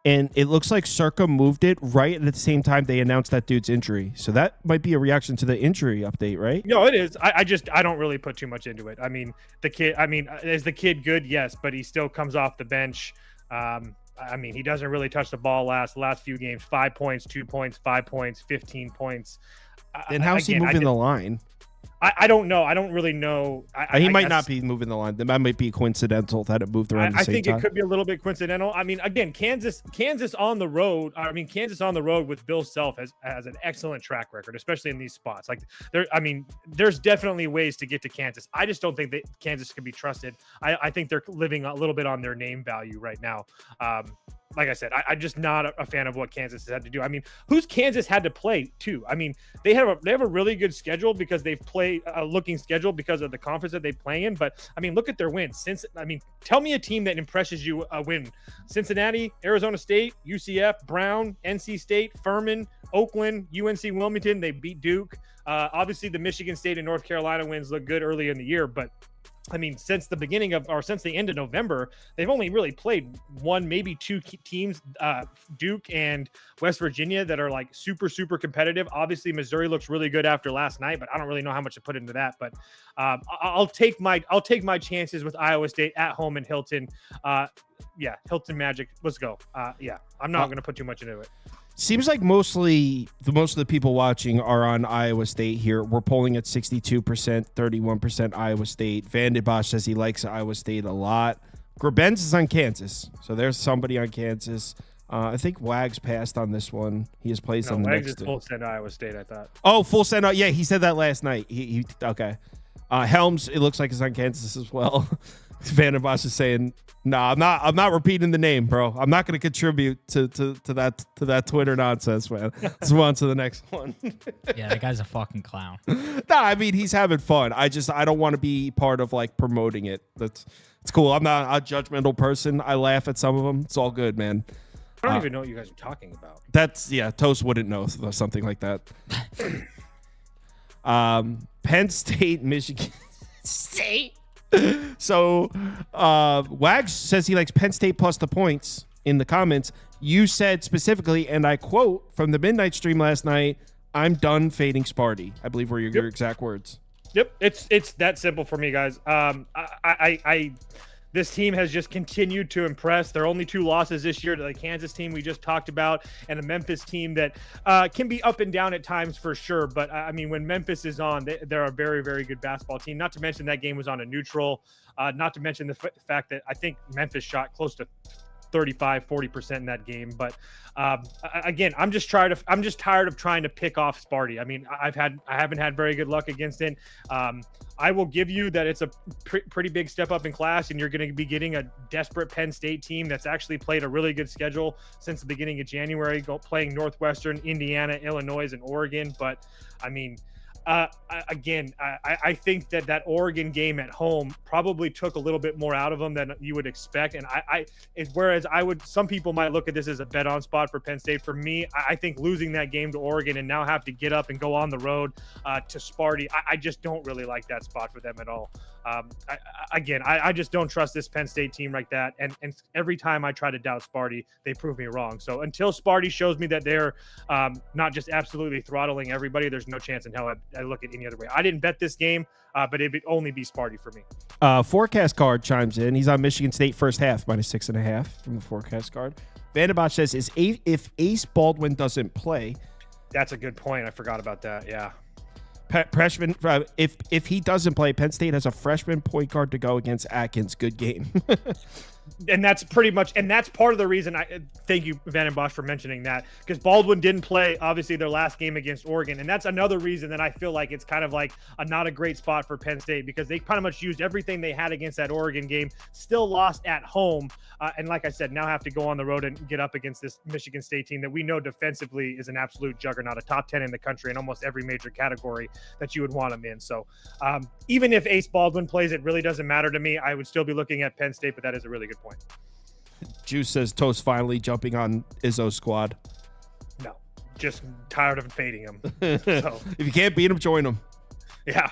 A: and it looks like Circa moved it right at the same time they announced that dude's injury. So that might be a reaction to the injury update, right?
G: No, it is. I don't really put too much into it. I mean, is the kid good? Yes, but he still comes off the bench. I mean, he doesn't really touch the ball last few games. 5 points, 2 points, 5 points, 15 points.
A: Then how's he moving the line?
G: I don't know. I don't really know.
A: He might not be moving the line. That might be coincidental that it moved around the same time.
G: I think it could be a little bit coincidental. I mean, again, Kansas on the road. Kansas on the road with Bill Self has an excellent track record, especially in these spots. Like there's definitely ways to get to Kansas. I just don't think that Kansas can be trusted. I think they're living a little bit on their name value right now. Like I said, I'm just not a fan of what Kansas has had to do. I mean, who's Kansas had to play too? I mean, they have a really good schedule because they've played a looking schedule because of the conference that they play in. But I mean, look at their wins. Tell me a team that impresses you a win. Cincinnati, Arizona State, UCF, Brown, NC State, Furman, Oakland, UNC Wilmington. They beat Duke. Obviously, the Michigan State and North Carolina wins look good early in the year, but I mean, since the end of November, they've only really played one, maybe two teams, Duke and West Virginia, that are like super, super competitive. Obviously, Missouri looks really good after last night, but I don't really know how much to put into that. But I'll take my chances with Iowa State at home in Hilton. Hilton Magic. Let's go. I'm not going to put too much into it.
A: Seems like most of the people watching are on Iowa State here. We're polling at 62%, 31% Iowa State. Vandenbosch says he likes Iowa State a lot. Grabenz is on Kansas, so there's somebody on Kansas. I think Wags passed on this one. He has placed on the
G: Wags
A: next.
G: Is full send Iowa State, I thought.
A: Oh, full send. Yeah, he said that last night. He okay. Helms, it looks like he's on Kansas as well. Vandenbosch is saying, "No, I'm not repeating the name, bro. I'm not going to contribute to that Twitter nonsense, man." Let's move on to the next one.
F: Yeah, that guy's a fucking clown.
A: Nah, I mean, he's having fun. I don't want to be part of like promoting it. It's cool. I'm not a judgmental person. I laugh at some of them. It's all good, man.
G: I don't even know what you guys are talking about.
A: Toast wouldn't know something like that. Penn State, Michigan State. So Wags says he likes Penn State plus the points in the comments. You said specifically, and I quote from the midnight stream last night, "I'm done fading Sparty." I believe were your exact words.
G: Yep, it's that simple for me, guys. This team has just continued to impress. Their only two losses this year to the Kansas team we just talked about, and a Memphis team that can be up and down at times for sure. But I mean, when Memphis is on, they're a very, very good basketball team. Not to mention that game was on a neutral. Not to mention the fact that I think Memphis shot close to 35-40% in that game. But again, I'm just tired of trying to pick off Sparty. I mean, I haven't had very good luck against it. I will give you that it's a pretty big step up in class, and you're going to be getting a desperate Penn State team that's actually played a really good schedule since the beginning of January, playing Northwestern, Indiana, Illinois, and Oregon. But I mean, I think that Oregon game at home probably took a little bit more out of them than you would expect. And whereas some people might look at this as a bet on spot for Penn State. For me, I think losing that game to Oregon and now have to get up and go on the road to Sparty, I just don't really like that spot for them at all. I just don't trust this Penn State team like that. And every time I try to doubt Sparty, they prove me wrong. So until Sparty shows me that they're not just absolutely throttling everybody, there's no chance in hell I look at any other way. I didn't bet this game, but it would only be Sparty for me.
A: Forecast card chimes in. He's on Michigan State first half, -6.5 from the forecast card. Vandenbosch says, if Ace Baldwin doesn't play.
G: That's a good point. I forgot about that. Yeah.
A: Freshman, if he doesn't play, Penn State has a freshman point guard to go against Atkins. Good game.
G: And that's pretty much, and that's part of the reason I thank you, Van and Bosch, for mentioning that, because Baldwin didn't play, obviously, their last game against Oregon. And that's another reason that I feel like it's kind of like not a great spot for Penn State, because they kind of much used everything they had against that Oregon game, still lost at home. And like I said, now have to go on the road and get up against this Michigan State team that we know defensively is an absolute juggernaut, a top 10 in the country in almost every major category that you would want them in. So even if Ace Baldwin plays, it really doesn't matter to me. I would still be looking at Penn State, but that is a really good point.
A: Juice says Toast finally jumping on Izzo's squad.
G: No, just tired of fading him. So
A: if you can't beat him, join him.
G: Yeah.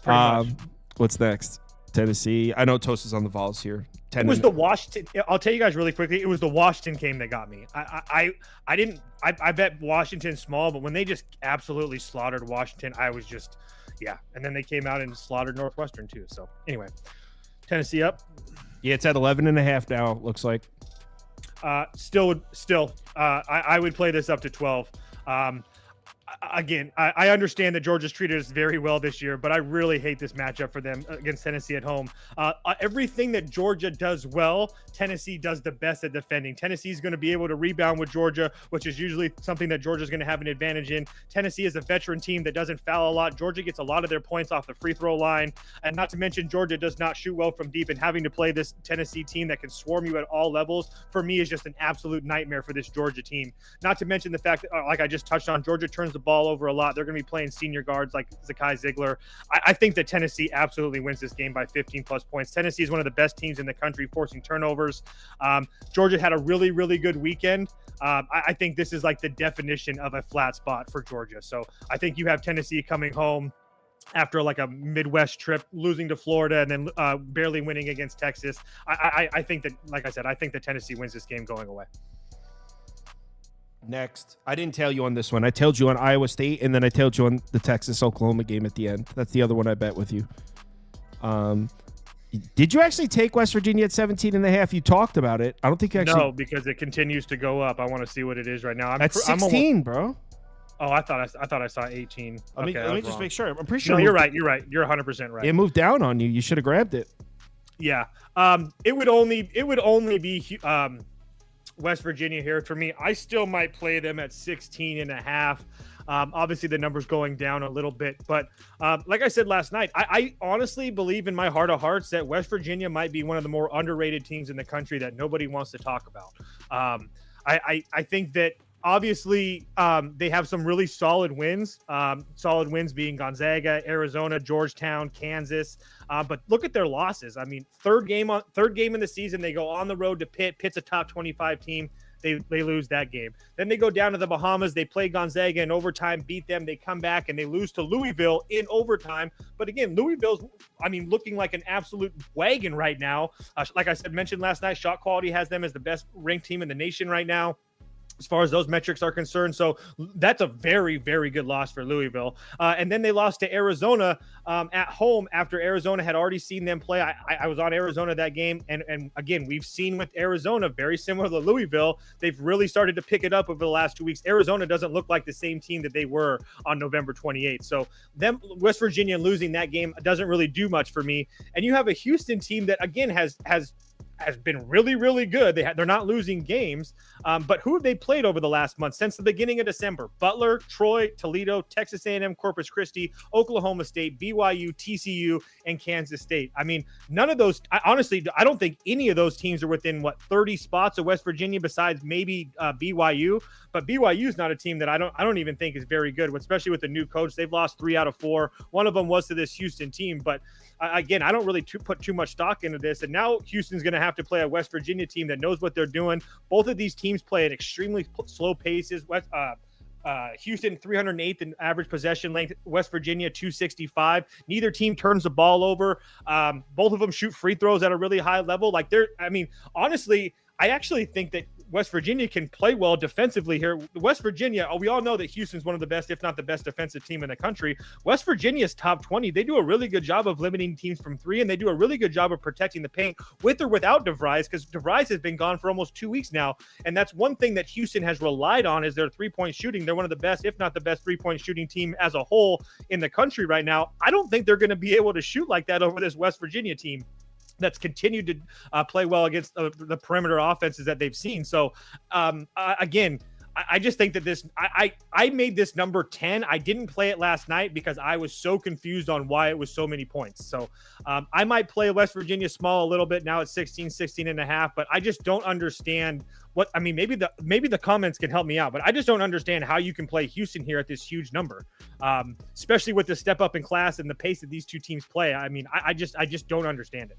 G: Much.
A: What's next? Tennessee. I know Toast is on the Vols here.
G: It was the Washington. I'll tell you guys really quickly. It was the Washington game that got me. I bet Washington small, but when they just absolutely slaughtered Washington, I was just, yeah. And then they came out and slaughtered Northwestern too. So anyway, Tennessee up.
A: Yeah, it's at 11.5 now. It looks like.
G: I would play this up to 12. Again, I understand that Georgia's treated us very well this year, but I really hate this matchup for them against Tennessee at home. Everything that Georgia does well, Tennessee does the best at defending. Tennessee is going to be able to rebound with Georgia, which is usually something that Georgia's going to have an advantage in. Tennessee is a veteran team that doesn't foul a lot. Georgia gets a lot of their points off the free throw line. And not to mention, Georgia does not shoot well from deep, and having to play this Tennessee team that can swarm you at all levels, for me, is just an absolute nightmare for this Georgia team. Not to mention the fact that, like I just touched on, Georgia turns the ball over a lot. They're going to be playing senior guards like Zakai Ziegler. I think that Tennessee absolutely wins this game by 15 plus points. Tennessee is one of the best teams in the country forcing turnovers. Georgia had a really, really good weekend. I think this is like the definition of a flat spot for Georgia. So I think you have Tennessee coming home after like a Midwest trip, losing to Florida and then barely winning against Texas. I think that, like I said, I think that Tennessee wins this game going away.
A: Next, I didn't tell you on this one. I told you on Iowa State, and then I told you on the Texas-Oklahoma game at the end. That's the other one I bet with you. Did you actually take West Virginia at 17.5? You talked about it. I don't think you actually.
G: No, because it continues to go up. I want to see what it is right now.
A: That's 16, bro.
G: Oh, I thought I saw 18.
A: Let me just make sure. I'm pretty sure.
G: No, you're right. You're right. You're 100% right.
A: It moved down on you. You should have grabbed it.
G: Yeah. It would only be West Virginia here for me. I still might play them at 16.5. Obviously the number's going down a little bit, but like I said last night, I honestly believe in my heart of hearts that West Virginia might be one of the more underrated teams in the country that nobody wants to talk about. I think that obviously they have some really solid wins being Gonzaga, Arizona, Georgetown, Kansas. But look at their losses. I mean, third game in the season, they go on the road to Pitt. Pitt's a top 25 team. They lose that game. Then they go down to the Bahamas. They play Gonzaga in overtime, beat them. They come back and they lose to Louisville in overtime. But again, Louisville's, looking like an absolute wagon right now. Like I said, mentioned last night, shot quality has them as the best ranked team in the nation right now, as far as those metrics are concerned. So that's a very, very good loss for Louisville. And then they lost to Arizona at home after Arizona had already seen them play. I was on Arizona that game. And again, we've seen with Arizona, very similar to Louisville, they've really started to pick it up over the last 2 weeks. Arizona doesn't look like the same team that they were on November 28th. So them, West Virginia losing that game doesn't really do much for me. And you have a Houston team that, again, has has been really, really good. They're not losing games. But who have they played over the last month since the beginning of December? Butler, Troy, Toledo, Texas A&M, Corpus Christi, Oklahoma State, BYU, TCU, and Kansas State. I mean, none of those. I don't think any of those teams are within 30 spots of West Virginia, besides maybe BYU. But BYU is not a team that I don't even think is very good, especially with the new coach. They've lost 3 out of 4. One of them was to this Houston team. But again, I don't really put too much stock into this. And now Houston's going to have to play a West Virginia team that knows what they're doing. Both of these teams play at extremely slow paces. Houston 308th in average possession length, West Virginia 265. Neither team turns the ball over. Both of them shoot free throws at a really high level. Honestly, I actually think that West Virginia can play well defensively here. West Virginia, we all know that Houston's one of the best, if not the best defensive team in the country. West Virginia's top 20. They do a really good job of limiting teams from 3, and they do a really good job of protecting the paint with or without DeVries, because DeVries has been gone for almost 2 weeks now. And that's one thing that Houston has relied on is their three-point shooting. They're one of the best, if not the best, three-point shooting team as a whole in the country right now. I don't think they're going to be able to shoot like that over this West Virginia team that's continued to play well against the perimeter offenses that they've seen. So again, I just think that I made this number 10. I didn't play it last night because I was so confused on why it was so many points. So I might play West Virginia small a little bit. Now it's 16 and a half, but I just don't understand maybe the comments can help me out, but I just don't understand how you can play Houston here at this huge number, especially with the step up in class and the pace that these two teams play. I mean, I just don't understand it.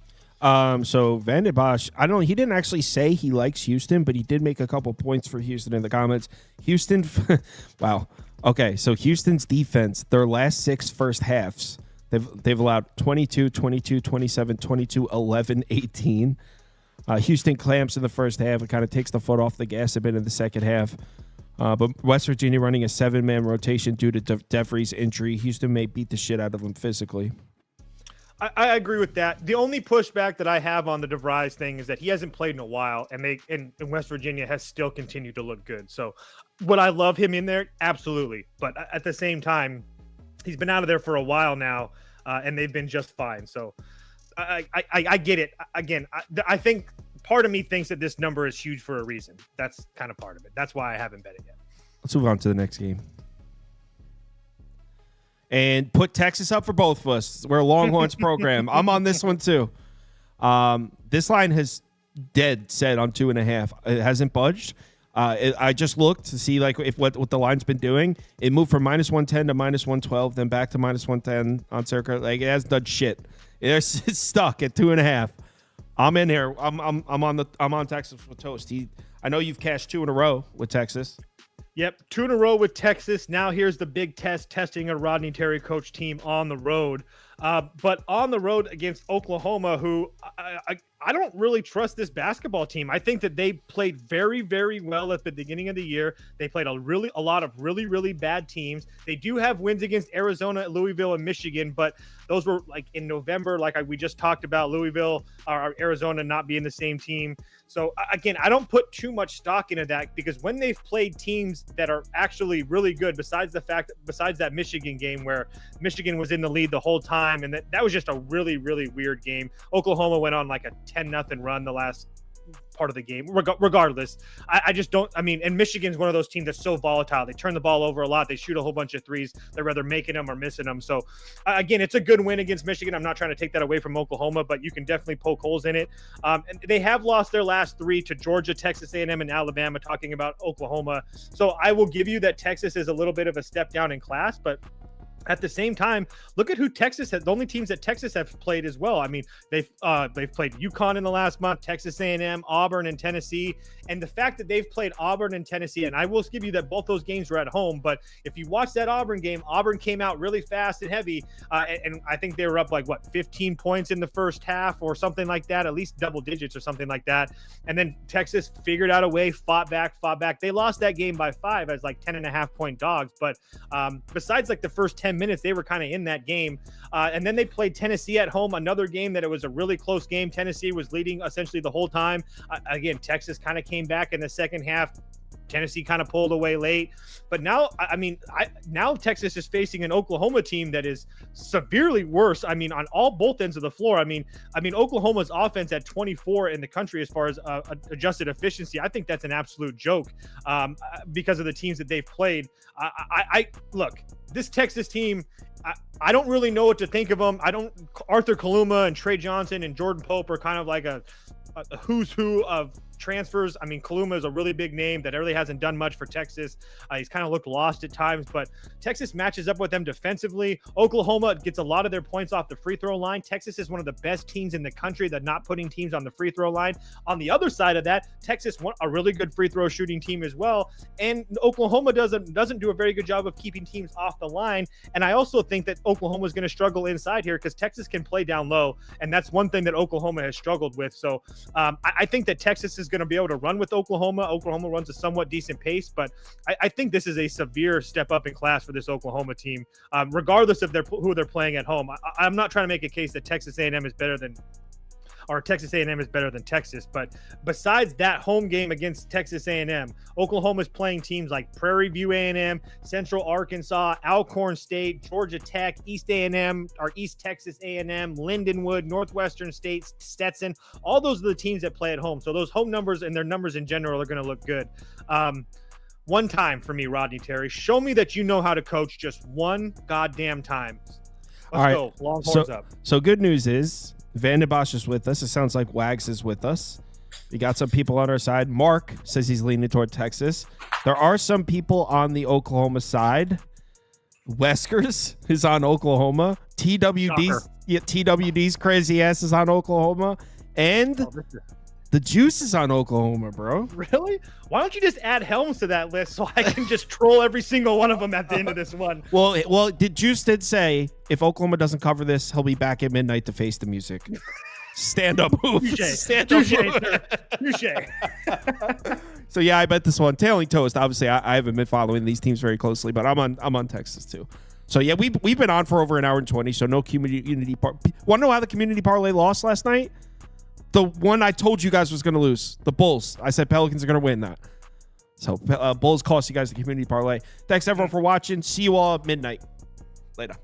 A: So Van de Bosch, I don't know, he didn't actually say he likes Houston, but he did make a couple points for Houston in the comments. Houston, wow. Okay, so Houston's defense, their last 6 first halves, they've allowed 22, 22, 27, 22, 11, 18. Houston clamps in the first half. It kind of takes the foot off the gas a bit in the second half. But West Virginia running a 7-man rotation due to DeVries' injury. Houston may beat the shit out of them physically.
G: I agree with that. The only pushback that I have on the DeVries thing is that he hasn't played in a while, and West Virginia has still continued to look good. So would I love him in there? Absolutely. But at the same time, he's been out of there for a while now, and they've been just fine. So I get it. Again, I think part of me thinks that this number is huge for a reason. That's kind of part of it. That's why I haven't bet it yet.
A: Let's move on to the next game. And put Texas up for both of us. We're a Longhorns program. I'm on this one too. This line has dead set on 2.5. It hasn't budged. I just looked to see if what the line's been doing. It moved from -110 to -112, then back to -110 on circa. It hasn't done shit. It's stuck at 2.5. I'm in here. I'm on Texas with toast. I know you've cashed 2 in a row with Texas.
G: Yep, 2 in a row with Texas. Now here's the big test, testing a Rodney Terry coach team on the road. But on the road against Oklahoma, who I don't really trust this basketball team. I think that they played very, very well at the beginning of the year. They played a lot of really, really bad teams. They do have wins against Arizona, Louisville, and Michigan, but those were in November, we just talked about Louisville or Arizona not being the same team. So again, I don't put too much stock into that, because when they've played teams that are actually really good, besides that Michigan game where Michigan was in the lead the whole time, and that was just a really, really weird game. Oklahoma went on a 10-0 run the last part of the game. Regardless, I just don't. And Michigan's one of those teams that's so volatile. They turn the ball over a lot. They shoot a whole bunch of threes. They're either making them or missing them. So again, it's a good win against Michigan. I'm not trying to take that away from Oklahoma, but you can definitely poke holes in it. And they have lost their last 3 to Georgia, Texas A&M, and Alabama, talking about Oklahoma. So I will give you that Texas is a little bit of a step down in class, but at the same time, look at who Texas has. The only teams that Texas have played as well. They've played UConn in the last month, Texas A&M, Auburn, and Tennessee. And the fact that they've played Auburn and Tennessee, and I will give you that both those games were at home. But if you watch that Auburn game, Auburn came out really fast and heavy, and I think they were up 15 points in the first half or something like that, at least double digits or something like that. And then Texas figured out a way, fought back. They lost that game by 5 as 10.5-point dogs. But besides the first 10 minutes, they were kind of in that game. And then they played Tennessee at home, another game that it was a really close game. Tennessee was leading essentially the whole time. Again, Texas kind of came back in the second half. Tennessee kind of pulled away late. But now, now Texas is facing an Oklahoma team that is severely worse. I mean, on both ends of the floor. I mean, Oklahoma's offense at 24 in the country as far as adjusted efficiency. I think that's an absolute joke because of the teams that they've played. I look, this Texas team, I don't really know what to think of them. Arthur Kaluma and Trey Johnson and Jordan Pope are kind of like a who's who of transfers. I mean, Kaluma is a really big name that really hasn't done much for Texas. He's kind of looked lost at times, but Texas matches up with them defensively. Oklahoma gets a lot of their points off the free throw line. Texas is one of the best teams in the country that not putting teams on the free throw line. On the other side of that, Texas won a really good free throw shooting team as well. And Oklahoma doesn't do a very good job of keeping teams off the line. And I also think that Oklahoma is going to struggle inside here because Texas can play down low. And that's one thing that Oklahoma has struggled with. So I think that Texas is going to be able to run with Oklahoma. Oklahoma runs a somewhat decent pace, but I think this is a severe step up in class for this Oklahoma team, regardless of who they're playing at home. I'm not trying to make a case that Texas A&M is better than Texas, but besides that home game against Texas A&M, Oklahoma is playing teams like Prairie View A&M, Central Arkansas, Alcorn State, Georgia Tech, East A&M, or East Texas A&M, Lindenwood, Northwestern State, Stetson. All those are the teams that play at home. So those home numbers and their numbers in general are going to look good. One time for me, Rodney Terry, show me that you know how to coach just one goddamn time. Let's go. Longhorns up.
A: So good news is Van den Bosch is with us. It sounds like Wags is with us. We got some people on our side. Mark says he's leaning toward Texas. There are some people on the Oklahoma side. Weskers is on Oklahoma. TWD's crazy ass is on Oklahoma. And the Juice is on Oklahoma, bro.
G: Really? Why don't you just add Helms to that list so I can just troll every single one of them at the end of this one?
A: Well, Juice did say if Oklahoma doesn't cover this, he'll be back at midnight to face the music. Stand up move. Stand up move.
G: Touche.
A: So yeah, I bet this one. Tailing Toast. Obviously, I haven't been following these teams very closely, but I'm on Texas too. So yeah, we've been on for over an hour and 20. So no community. Want to know how the community parlay lost last night? The one I told you guys was going to lose, the Bulls. I said Pelicans are going to win that. So Bulls cost you guys the community parlay. Thanks everyone for watching. See you all at midnight. Later.